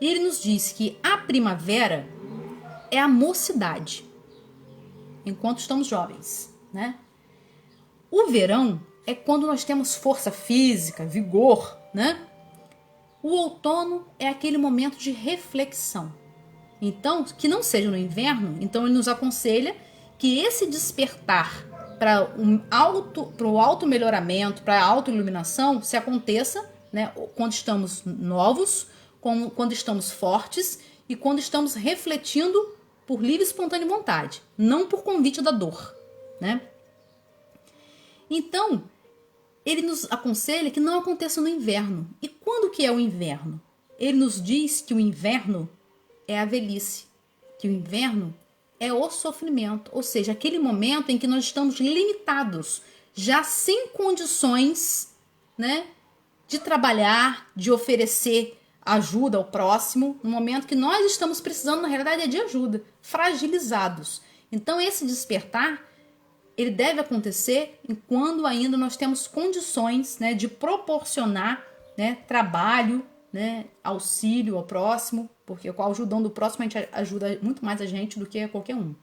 B: E ele nos diz que a primavera é a mocidade, enquanto estamos jovens, né? O verão é quando nós temos força física, vigor, né? O outono é aquele momento de reflexão. Então, que não seja no inverno, então ele nos aconselha que esse despertar para o auto melhoramento, para a autoiluminação, se aconteça, né, quando estamos novos, quando estamos fortes e quando estamos refletindo por livre e espontânea vontade, não por convite da dor, né? Então, ele nos aconselha que não aconteça no inverno. E quando que é o inverno? Ele nos diz que o inverno é a velhice, que o inverno é o sofrimento, ou seja, aquele momento em que nós estamos limitados, já sem condições, né, de trabalhar, de oferecer ajuda ao próximo, no momento que nós estamos precisando, na realidade, é de ajuda, fragilizados. Então, esse despertar, ele deve acontecer quando ainda nós temos condições, né, de proporcionar, né, trabalho, né, auxílio ao próximo, porque com a ajuda do próximo a gente ajuda muito mais a gente do que qualquer um.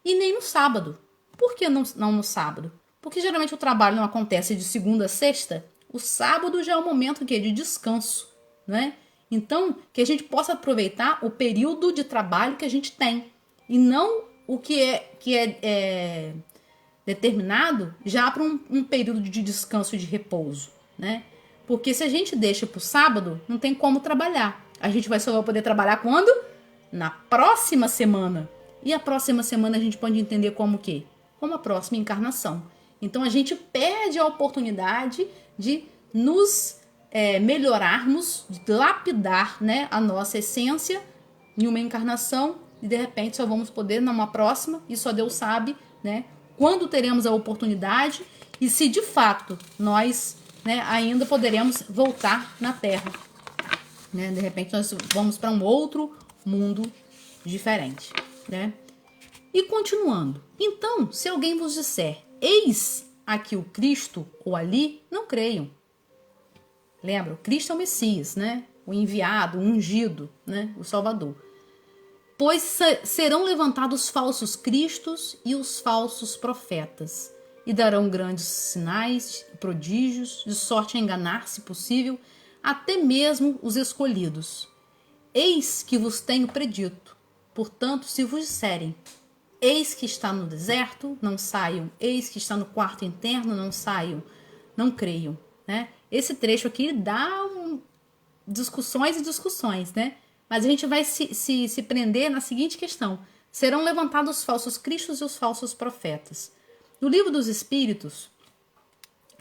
B: E nem no sábado. Por que não no sábado? Porque geralmente o trabalho não acontece de segunda a sexta. O sábado já é um momento de descanso, né? Então, que a gente possa aproveitar o período de trabalho que a gente tem e não o que é determinado já para um período de descanso e de repouso, né? Porque se a gente deixa para o sábado, não tem como trabalhar. A gente só vai poder trabalhar quando? Na próxima semana. E a próxima semana a gente pode entender como o quê? Como a próxima encarnação. Então a gente perde a oportunidade de nos melhorarmos, de lapidar, né, a nossa essência em uma encarnação e de repente só vamos poder numa próxima e só Deus sabe, né, quando teremos a oportunidade e se de fato nós, né, ainda poderemos voltar na Terra. né? De repente nós vamos para um outro mundo diferente, né? E continuando. Então, se alguém vos disser, eis aqui o Cristo, ou ali, não creiam. Lembra, o Cristo é o Messias, né? O enviado, o ungido, né? O Salvador. Pois serão levantados falsos cristos e os falsos profetas, e darão grandes sinais e prodígios, de sorte a enganar, se possível, até mesmo os escolhidos. Eis que vos tenho predito. Portanto, se vos disserem, eis que está no deserto, não saiam. Eis que está no quarto interno, não saiam. Não creiam, né? Esse trecho aqui dá discussões e discussões, né? Mas a gente vai se prender na seguinte questão. Serão levantados os falsos cristos e os falsos profetas. No Livro dos Espíritos,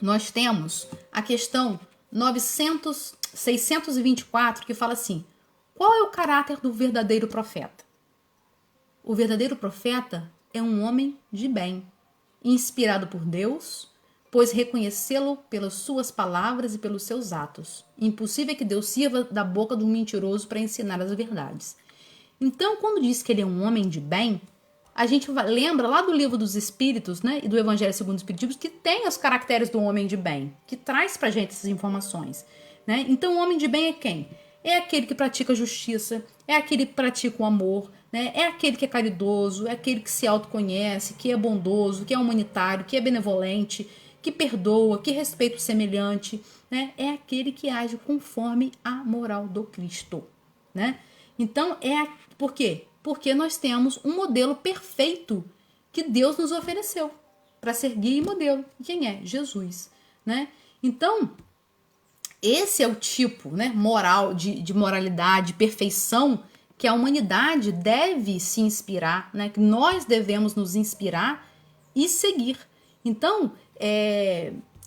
B: nós temos a questão 624, que fala assim, qual é o caráter do verdadeiro profeta? O verdadeiro profeta é um homem de bem, inspirado por Deus, pois reconhecê-lo pelas suas palavras e pelos seus atos. Impossível é que Deus sirva da boca do mentiroso para ensinar as verdades. Então, quando diz que ele é um homem de bem, a gente lembra lá do Livro dos Espíritos, né, e do Evangelho segundo os Espiritismo, que tem os caracteres do homem de bem, que traz pra gente essas informações, né? Então, o homem de bem é quem? É aquele que pratica a justiça, é aquele que pratica o amor, né? É aquele que é caridoso, é aquele que se autoconhece, que é bondoso, que é humanitário, que é benevolente, que perdoa, que respeita o semelhante, né? É aquele que age conforme a moral do Cristo, né? Então, por quê? Porque nós temos um modelo perfeito que Deus nos ofereceu para ser guia e modelo. Quem é? Jesus, né? Então, esse é o tipo, né, moral, de moralidade, perfeição que a humanidade deve se inspirar, né? Que nós devemos nos inspirar e seguir. Então,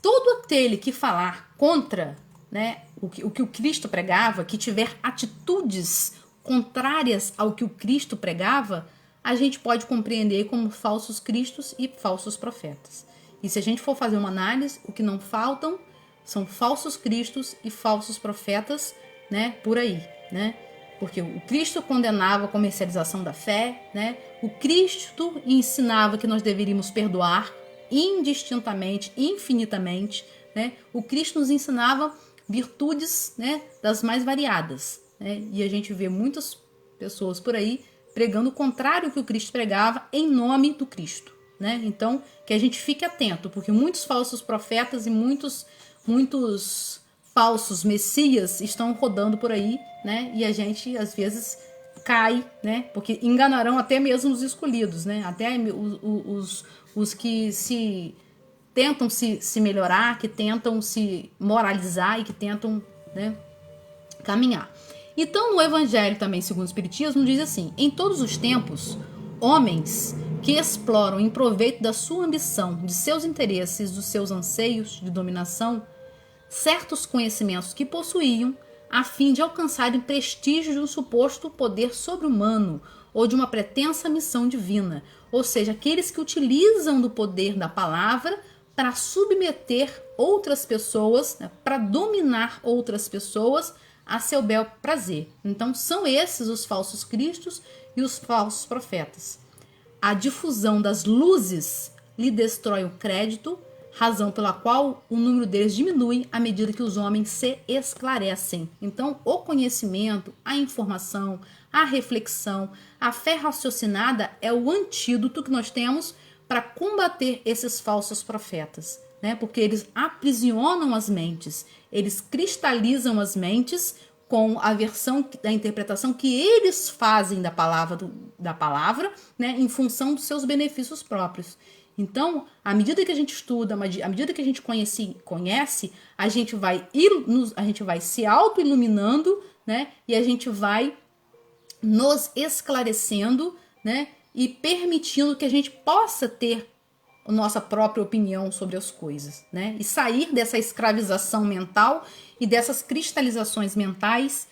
B: todo aquele que falar contra, né, o que o Cristo pregava, que tiver atitudes contrárias ao que o Cristo pregava, a gente pode compreender como falsos cristos e falsos profetas. E se a gente for fazer uma análise, o que não faltam são falsos cristos e falsos profetas, né, por aí, né? Porque o Cristo condenava a comercialização da fé, né? O Cristo ensinava que nós deveríamos perdoar indistintamente, infinitamente, né? O Cristo nos ensinava virtudes, né, das mais variadas, né? E a gente vê muitas pessoas por aí pregando o contrário que o Cristo pregava em nome do Cristo, né? Então, que a gente fique atento, porque muitos falsos profetas e muitos falsos messias estão rodando por aí, né? E a gente às vezes cai, né? Porque enganarão até mesmo os escolhidos, né? Até os que tentam se melhorar, que tentam se moralizar e que tentam, né, caminhar. Então, no Evangelho também, segundo o Espiritismo, diz assim: em todos os tempos, homens que exploram em proveito da sua ambição, de seus interesses, dos seus anseios de dominação, certos conhecimentos que possuíam, a fim de alcançarem prestígio de um suposto poder sobre-humano ou de uma pretensa missão divina, ou seja, aqueles que utilizam do poder da palavra para submeter outras pessoas, né, para dominar outras pessoas a seu bel prazer. Então, são esses os falsos cristos e os falsos profetas. A difusão das luzes lhe destrói o crédito, razão pela qual o número deles diminui à medida que os homens se esclarecem. Então, o conhecimento, a informação, a reflexão, a fé raciocinada é o antídoto que nós temos para combater esses falsos profetas, né? Porque eles aprisionam as mentes, eles cristalizam as mentes com a versão da interpretação que eles fazem da palavra, né, em função dos seus benefícios próprios. Então, à medida que a gente estuda, à medida que a gente conhece, a gente vai se auto-iluminando, né, e a gente vai nos esclarecendo, né, e permitindo que a gente possa ter a nossa própria opinião sobre as coisas, né, e sair dessa escravização mental e dessas cristalizações mentais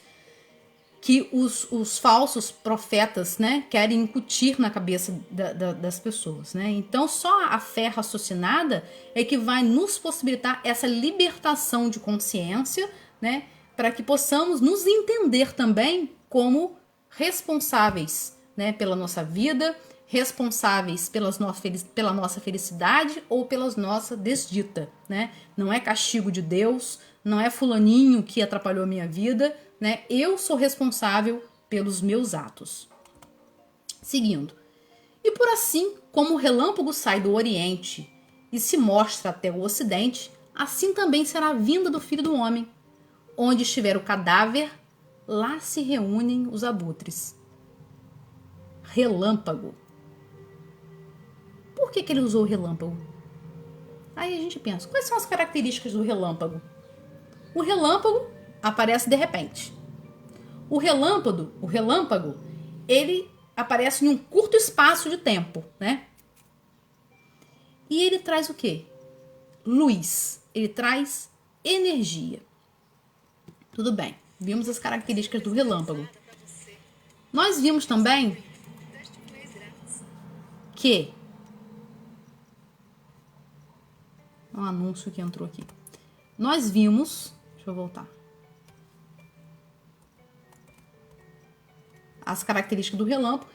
B: que os falsos profetas, né, querem incutir na cabeça das pessoas, né? Então, só a fé raciocinada é que vai nos possibilitar essa libertação de consciência, né, para que possamos nos entender também como responsáveis, né, pela nossa vida, responsáveis pela nossa felicidade ou pela nossa desdita, né? Não é castigo de Deus, não é fulaninho que atrapalhou a minha vida, né? Eu sou responsável pelos meus atos. Seguindo. E por assim como o relâmpago sai do Oriente e se mostra até o Ocidente, assim também será a vinda do Filho do Homem. Onde estiver o cadáver, lá se reúnem os abutres. Relâmpago. Por que ele usou o relâmpago? Aí a gente pensa, quais são as características do relâmpago? O relâmpago aparece de repente. O relâmpago, ele aparece em um curto espaço de tempo, né? E ele traz o quê? Luz. Ele traz energia. Tudo bem. Vimos as características do relâmpago. Nós vimos também que um anúncio que entrou aqui. Nós vimos, deixa eu voltar. As características do relâmpago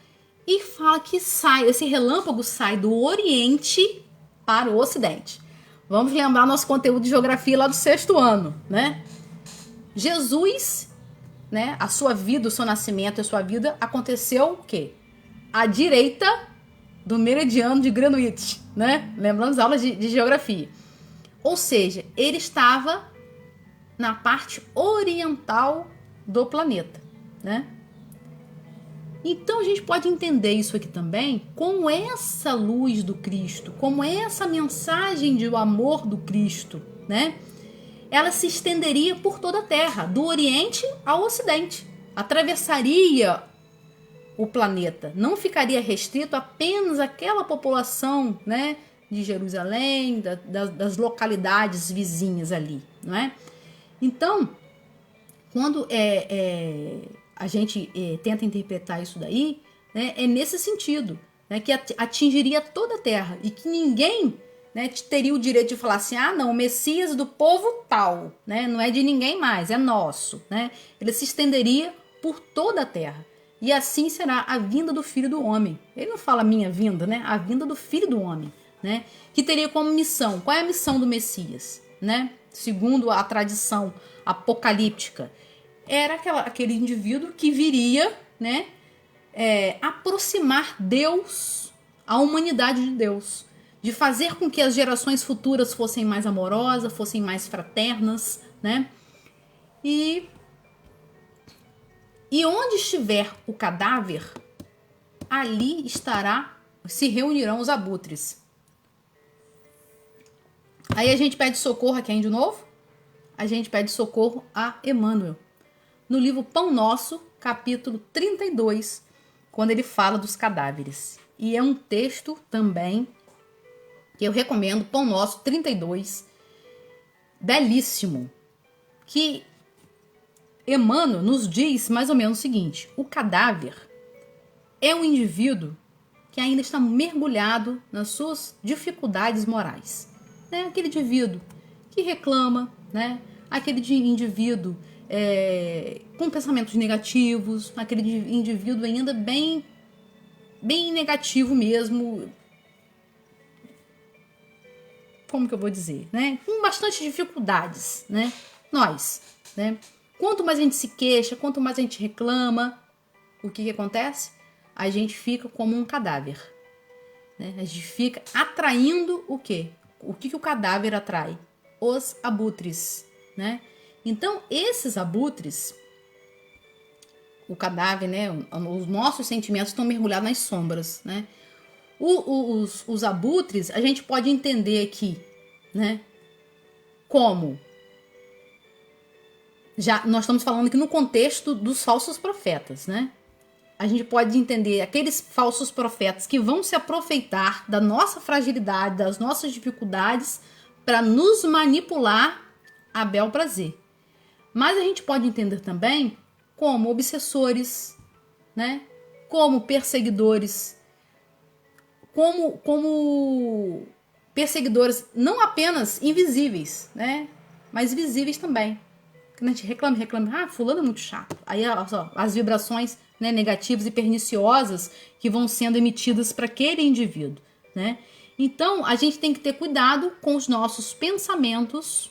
B: e fala que esse relâmpago sai do Oriente para o Ocidente. Vamos lembrar nosso conteúdo de geografia lá do 6º ano, né? Jesus, né, a sua vida, o seu nascimento e a sua vida aconteceu o quê? À direita do meridiano de Greenwich, né? Lembrando as aulas de geografia. Ou seja, ele estava na parte oriental do planeta, né? Então a gente pode entender isso aqui também como essa luz do Cristo, como essa mensagem de amor do Cristo, né? Ela se estenderia por toda a Terra, do Oriente ao Ocidente. Atravessaria o planeta. Não ficaria restrito apenas àquela população, né, de Jerusalém, das localidades vizinhas ali, não é? Então, quando a gente tenta interpretar isso daí, né, é nesse sentido, né, que atingiria toda a Terra e que ninguém, né, teria o direito de falar assim, ah, não, o Messias do povo tal, né, não é de ninguém mais, é nosso, né? Ele se estenderia por toda a Terra. E assim será a vinda do Filho do Homem. Ele não fala minha vinda, né? A vinda do Filho do Homem, né? Que teria como missão. Qual é a missão do Messias, né? Segundo a tradição apocalíptica, era aquele indivíduo que viria, né, aproximar Deus, a humanidade de Deus, de fazer com que as gerações futuras fossem mais amorosas, fossem mais fraternas, né? E onde estiver o cadáver, ali se reunirão os abutres. Aí a gente pede socorro a quem de novo? A gente pede socorro a Emmanuel. No livro Pão Nosso, capítulo 32, quando ele fala dos cadáveres. E é um texto também que eu recomendo, Pão Nosso 32, belíssimo, que Emmanuel nos diz mais ou menos o seguinte: o cadáver é um indivíduo que ainda está mergulhado nas suas dificuldades morais. Né? Aquele indivíduo que reclama, né? Aquele indivíduo com pensamentos negativos, aquele indivíduo ainda bem negativo mesmo. Como que eu vou dizer? Né? Com bastante dificuldades, né? Nós, né? Quanto mais a gente se queixa, quanto mais a gente reclama, o que acontece? A gente fica como um cadáver. Né? A gente fica atraindo o quê? O que o cadáver atrai? Os abutres. Né? Então, esses abutres, o cadáver, né? Os nossos sentimentos estão mergulhados nas sombras. Né? Os abutres, a gente pode entender aqui, né? Como... Já nós estamos falando aqui no contexto dos falsos profetas, né? A gente pode entender aqueles falsos profetas que vão se aproveitar da nossa fragilidade, das nossas dificuldades, para nos manipular a bel prazer. Mas a gente pode entender também como obsessores, né? Como perseguidores, como perseguidores não apenas invisíveis, né? Mas visíveis também. a gente reclama, fulano é muito chato. Aí, ó, as vibrações, né, negativas e perniciosas que vão sendo emitidas para aquele indivíduo, né? Então, a gente tem que ter cuidado com os nossos pensamentos,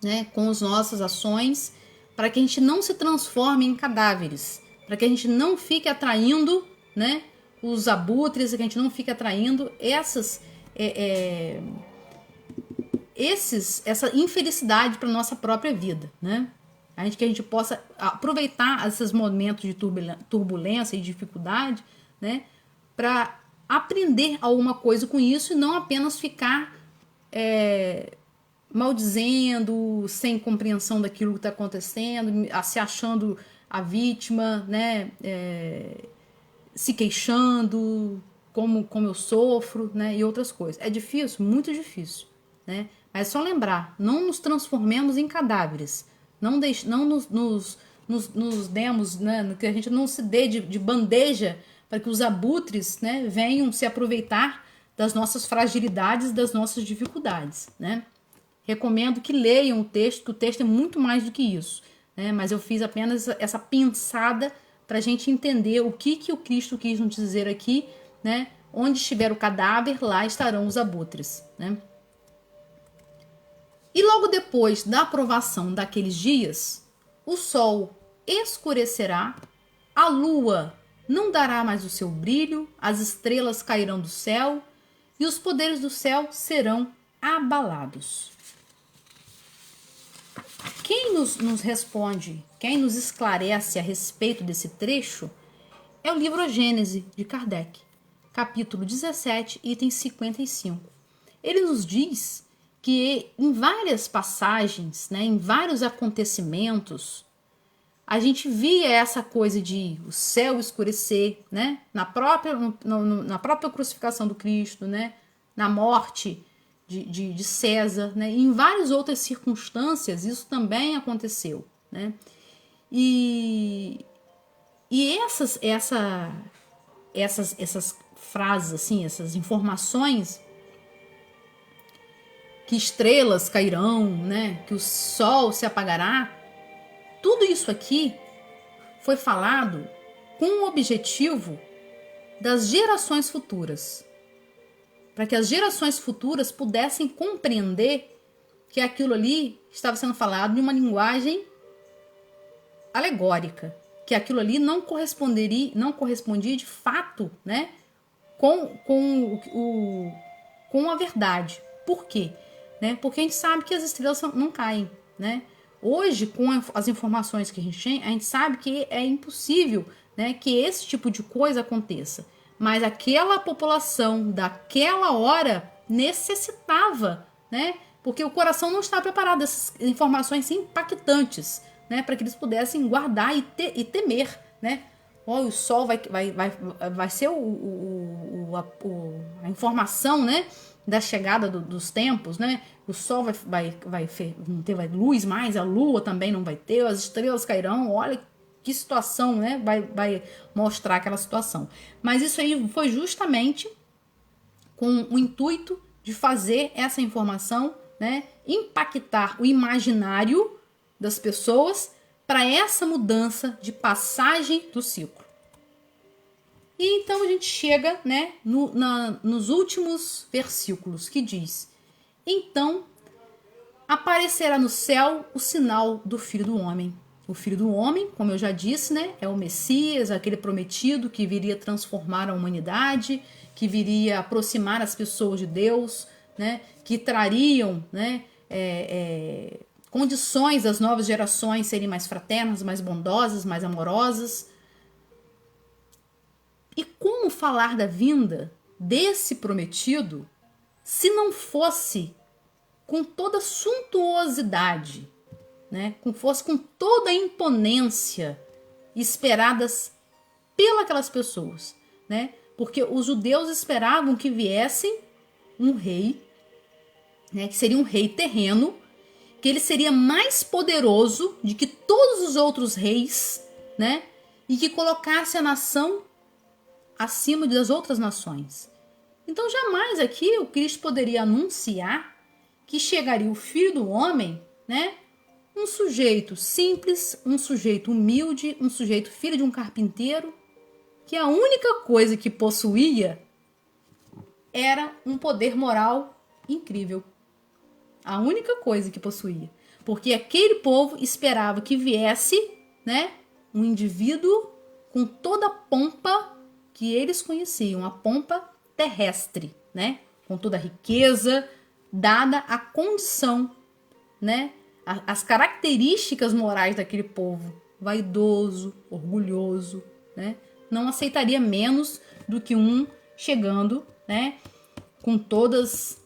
B: né, com as nossas ações, para que a gente não se transforme em cadáveres, para que a gente não fique atraindo, né, os abutres, que a gente não fique atraindo essa infelicidade para nossa própria vida, né? Que a gente possa aproveitar esses momentos de turbulência e dificuldade, né, para aprender alguma coisa com isso e não apenas ficar maldizendo, sem compreensão daquilo que está acontecendo, se achando a vítima, né, se queixando, como eu sofro, né, e outras coisas. É difícil, muito difícil, né? Mas é só lembrar, não nos transformemos em cadáveres, não nos demos, né, que a gente não se dê de bandeja para que os abutres, né, venham se aproveitar das nossas fragilidades, das nossas dificuldades, né? Recomendo que leiam o texto, que o texto é muito mais do que isso, né? Mas eu fiz apenas essa pensada para a gente entender o que o Cristo quis nos dizer aqui, né? Onde estiver o cadáver, lá estarão os abutres, né? E logo depois da aprovação daqueles dias, o sol escurecerá, a lua não dará mais o seu brilho, as estrelas cairão do céu e os poderes do céu serão abalados. Quem nos responde, quem nos esclarece a respeito desse trecho é o livro A Gênese, de Kardec, capítulo 17, item 55. Ele nos diz que em várias passagens, né, em vários acontecimentos, a gente via essa coisa de o céu escurecer, né, na própria crucificação do Cristo, né, na morte de César, né, e em várias outras circunstâncias isso também aconteceu, né, e essas frases, assim, essas informações, que estrelas cairão, né, que o sol se apagará, tudo isso aqui foi falado com o objetivo das gerações futuras, para que as gerações futuras pudessem compreender que aquilo ali estava sendo falado em uma linguagem alegórica, que aquilo ali não correspondia de fato, né, com a verdade. Por quê? Né? Porque a gente sabe que as estrelas não caem, né? Hoje, com as informações que a gente tem, a gente sabe que é impossível, né, que esse tipo de coisa aconteça. Mas aquela população daquela hora necessitava, né? Porque o coração não está preparado dessas informações impactantes, né, para que eles pudessem guardar e temer, né? O sol vai ser a informação, né, da chegada dos tempos, né? O sol não ter luz mais, a lua também não vai ter, as estrelas cairão. Olha que situação, né? Vai mostrar aquela situação. Mas isso aí foi justamente com o intuito de fazer essa informação, né, impactar o imaginário das pessoas para essa mudança de passagem do ciclo. E então a gente chega, né, nos últimos versículos, que diz: então aparecerá no céu o sinal do Filho do Homem. O Filho do Homem, como eu já disse, né, é o Messias, aquele prometido que viria transformar a humanidade, que viria aproximar as pessoas de Deus, né, que trariam, né, condições das novas gerações serem mais fraternas, mais bondosas, mais amorosas. E como falar da vinda desse prometido se não fosse com toda suntuosidade, né? Fosse com toda a imponência esperadas pelas pessoas, né? Porque os judeus esperavam que viessem um rei, né? Que seria um rei terreno, que ele seria mais poderoso do que todos os outros reis, né? E que colocasse a nação acima das outras nações. Então jamais aqui o Cristo poderia anunciar que chegaria o Filho do Homem, né, um sujeito simples, um sujeito humilde, um sujeito filho de um carpinteiro, que a única coisa que possuía era um poder moral incrível. A única coisa que possuía. Porque aquele povo esperava que viesse, né, um indivíduo com toda a pompa que eles conheciam, a pompa terrestre, né, com toda a riqueza, dada a condição, né, as características morais daquele povo, vaidoso, orgulhoso, né, não aceitaria menos do que um chegando, né, com todas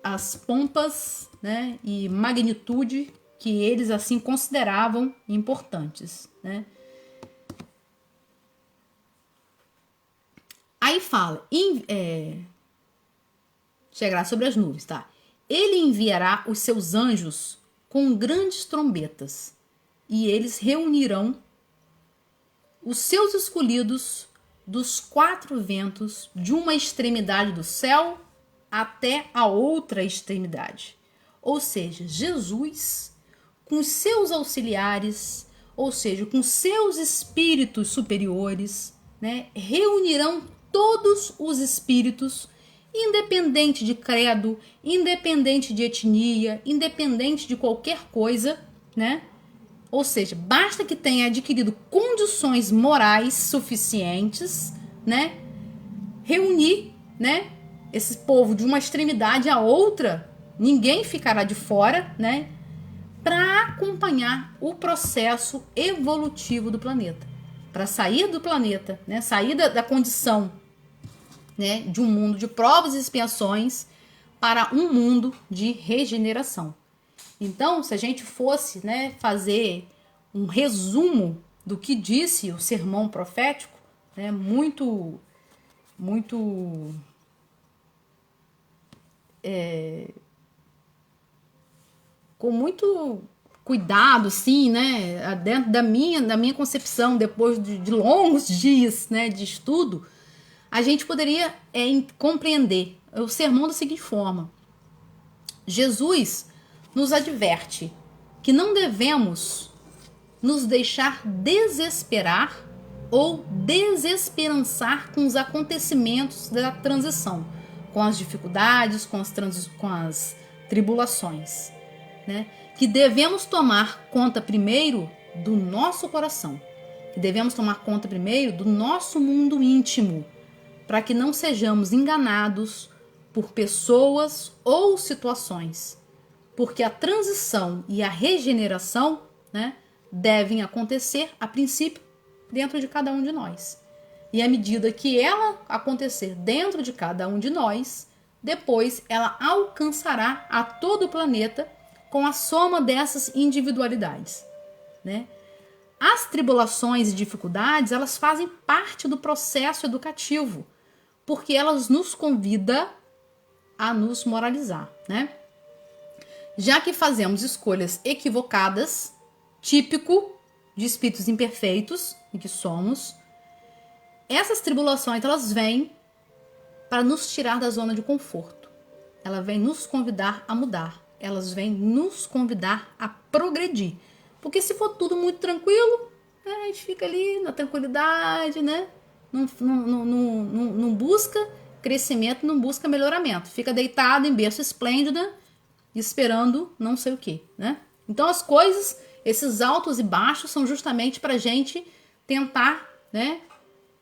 B: as pompas, né, e magnitude que eles assim consideravam importantes, né. Aí fala, chegará sobre as nuvens, tá? Ele enviará os seus anjos com grandes trombetas, e eles reunirão os seus escolhidos dos 4 ventos, de uma extremidade do céu até a outra extremidade. Ou seja, Jesus, com os seus auxiliares, ou seja, com seus espíritos superiores, né, reunirão todos os espíritos, independente de credo, independente de etnia, independente de qualquer coisa, né? Ou seja, basta que tenha adquirido condições morais suficientes, né? Reunir, né, esse povo de uma extremidade à outra, ninguém ficará de fora, né? Para acompanhar o processo evolutivo do planeta. Para sair do planeta, né? Sair da condição, né, de um mundo de provas e expiações para um mundo de regeneração. Então, se a gente fosse, né, fazer um resumo do que disse o sermão profético, né, muito com muito cuidado, assim, né, dentro da minha concepção, depois de longos dias, né, de estudo, a gente poderia compreender o sermão da seguinte forma: Jesus nos adverte que não devemos nos deixar desesperar ou desesperançar com os acontecimentos da transição, com as dificuldades, com as tribulações, né? Que devemos tomar conta primeiro do nosso coração, que devemos tomar conta primeiro do nosso mundo íntimo, para que não sejamos enganados por pessoas ou situações, porque a transição e a regeneração, né, devem acontecer, a princípio, dentro de cada um de nós. E à medida que ela acontecer dentro de cada um de nós, depois ela alcançará a todo o planeta com a soma dessas individualidades, né? As tribulações e dificuldades, elas fazem parte do processo educativo, porque elas nos convidam a nos moralizar, né? Já que fazemos escolhas equivocadas, típico de espíritos imperfeitos, em que somos, essas tribulações, elas vêm para nos tirar da zona de conforto. Ela vem nos convidar a mudar. Elas vêm nos convidar a progredir. Porque se for tudo muito tranquilo, a gente fica ali na tranquilidade, né? Não busca crescimento, não busca melhoramento. Fica deitado em berço esplêndida, esperando não sei o que, né? Então as coisas, esses altos e baixos, são justamente para a gente tentar, né,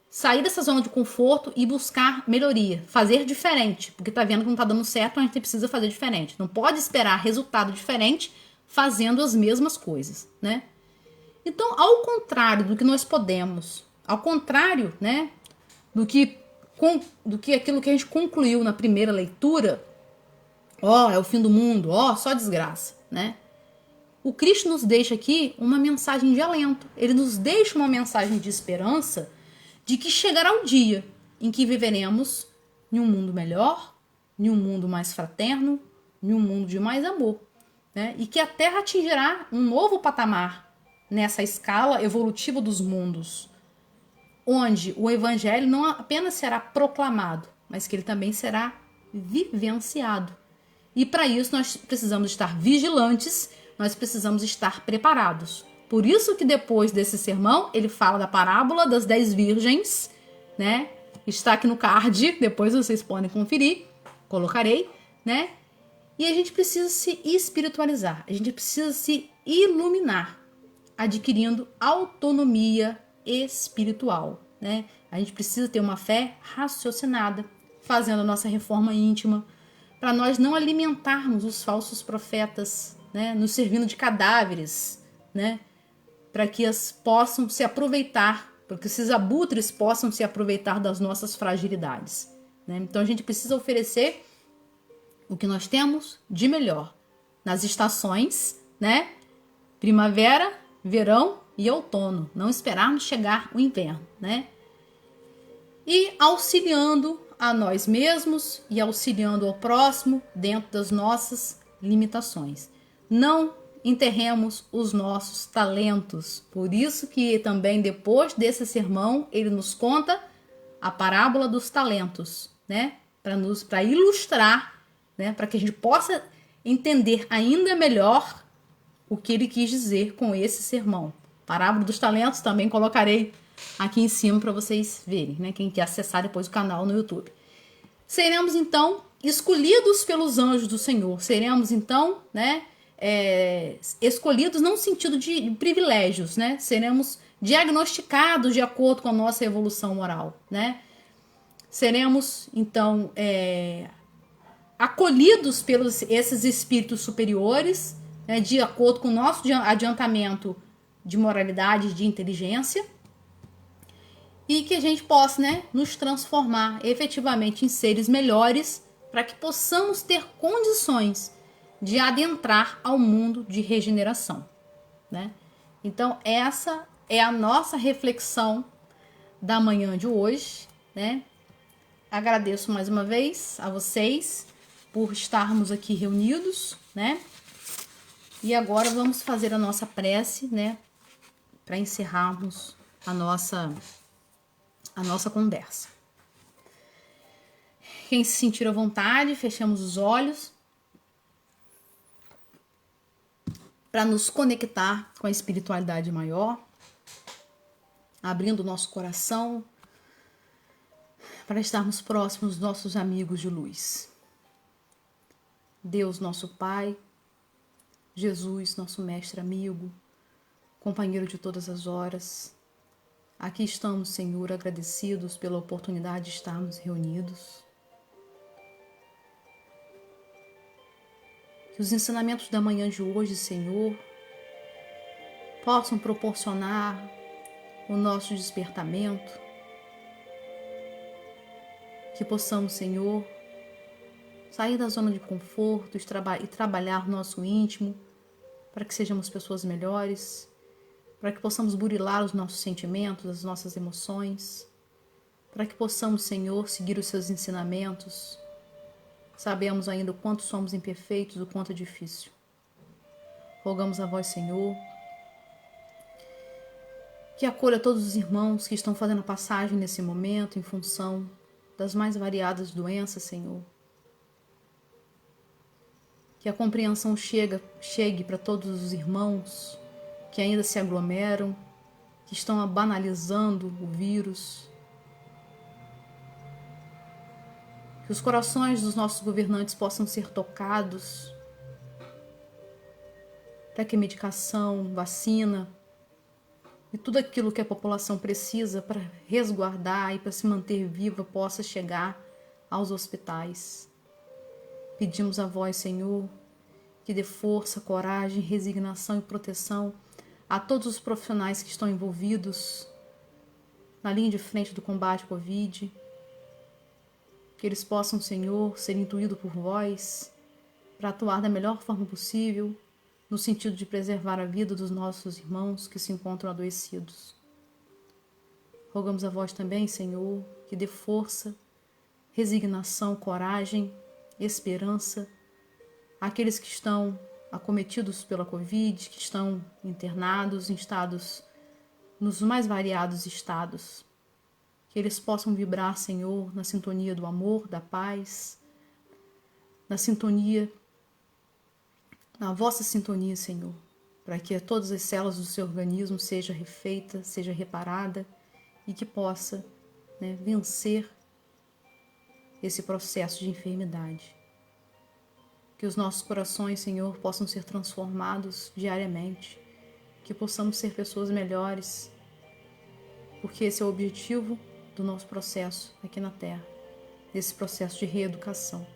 B: sair dessa zona de conforto e buscar melhoria, fazer diferente, porque tá vendo que não tá dando certo, a gente precisa fazer diferente. Não pode esperar resultado diferente fazendo as mesmas coisas, né? Então, ao contrário do que nós podemos, ao contrário, né, do que aquilo que a gente concluiu na primeira leitura, é o fim do mundo, só desgraça, né? O Cristo nos deixa aqui uma mensagem de alento. Ele nos deixa uma mensagem de esperança de que chegará o dia em que viveremos em um mundo melhor, em um mundo mais fraterno, em um mundo de mais amor, né? E que a Terra atingirá um novo patamar nessa escala evolutiva dos mundos, onde o Evangelho não apenas será proclamado, mas que ele também será vivenciado. E para isso nós precisamos estar vigilantes nós precisamos estar preparados. Por isso que depois desse sermão, ele fala da parábola das 10 virgens, né? Está aqui no card, depois vocês podem conferir, colocarei, né? E a gente precisa se espiritualizar, a gente precisa se iluminar, adquirindo autonomia espiritual, né? A gente precisa ter uma fé raciocinada, fazendo a nossa reforma íntima, para nós não alimentarmos os falsos profetas, né? Nos servindo de cadáveres, né? Para que eles possam se aproveitar, para que esses abutres possam se aproveitar das nossas fragilidades, né? Então a gente precisa oferecer o que nós temos de melhor nas estações, né? Primavera, verão e outono. Não esperarmos chegar o inverno, né? E auxiliando a nós mesmos e auxiliando ao próximo dentro das nossas limitações. Não enterremos os nossos talentos. Por isso que também depois desse sermão ele nos conta a parábola dos talentos, né? Para ilustrar, né? Para que a gente possa entender ainda melhor o que ele quis dizer com esse sermão. Parábola dos talentos também colocarei aqui em cima para vocês verem, né? Quem quer acessar depois o canal no YouTube. Seremos então escolhidos pelos anjos do Senhor. Seremos então, né? Escolhidos não no sentido de privilégios, né? Seremos diagnosticados de acordo com a nossa evolução moral, né? Seremos então acolhidos pelos esses espíritos superiores, né, de acordo com o nosso adiantamento de moralidade, de inteligência, e que a gente possa, né, nos transformar efetivamente em seres melhores para que possamos ter condições de adentrar ao mundo de regeneração, né? Então essa é a nossa reflexão da manhã de hoje, né? Agradeço mais uma vez a vocês por estarmos aqui reunidos, né? E agora vamos fazer a nossa prece, né? Para encerrarmos a nossa conversa. Quem se sentir à vontade, fechamos os olhos para nos conectar com a espiritualidade maior, abrindo o nosso coração para estarmos próximos dos nossos amigos de luz. Deus, nosso Pai, Jesus, nosso mestre amigo, companheiro de todas as horas, aqui estamos, Senhor, agradecidos pela oportunidade de estarmos reunidos. Que os ensinamentos da manhã de hoje, Senhor, possam proporcionar o nosso despertamento, que possamos, Senhor, sair da zona de conforto e trabalhar o nosso íntimo para que sejamos pessoas melhores, para que possamos burilar os nossos sentimentos, as nossas emoções, para que possamos, Senhor, seguir os seus ensinamentos. Sabemos ainda o quanto somos imperfeitos, o quanto é difícil. Rogamos a vós, Senhor, que acolha todos os irmãos que estão fazendo a passagem nesse momento em função das mais variadas doenças, Senhor. Que a compreensão chegue para todos os irmãos que ainda se aglomeram, que estão banalizando o vírus. Que os corações dos nossos governantes possam ser tocados, para que medicação, vacina e tudo aquilo que a população precisa para resguardar e para se manter viva possa chegar aos hospitais. Pedimos a vós, Senhor, que dê força, coragem, resignação e proteção a todos os profissionais que estão envolvidos na linha de frente do combate à Covid. Que eles possam, Senhor, ser intuídos por vós para atuar da melhor forma possível no sentido de preservar a vida dos nossos irmãos que se encontram adoecidos. Rogamos a vós também, Senhor, que dê força, resignação, coragem, esperança àqueles que estão acometidos pela Covid, que estão internados em estados, nos mais variados estados. Que eles possam vibrar, Senhor, na sintonia do amor, da paz, na sintonia na vossa sintonia, Senhor, para que todas as células do seu organismo seja refeita, seja reparada e que possa, vencer esse processo de enfermidade. Que os nossos corações, Senhor, possam ser transformados diariamente, que possamos ser pessoas melhores, porque esse é o objetivo do nosso processo aqui na Terra, desse processo de reeducação.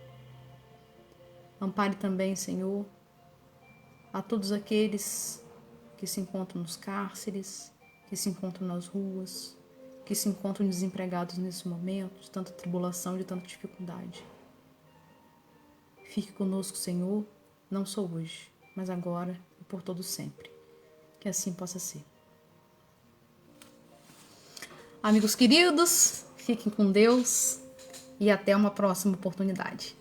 B: Ampare também, Senhor, a todos aqueles que se encontram nos cárceres, que se encontram nas ruas, que se encontram desempregados nesse momento de tanta tribulação, de tanta dificuldade. Fique conosco, Senhor, não só hoje, mas agora e por todo sempre. Que assim possa ser. Amigos queridos, fiquem com Deus e até uma próxima oportunidade.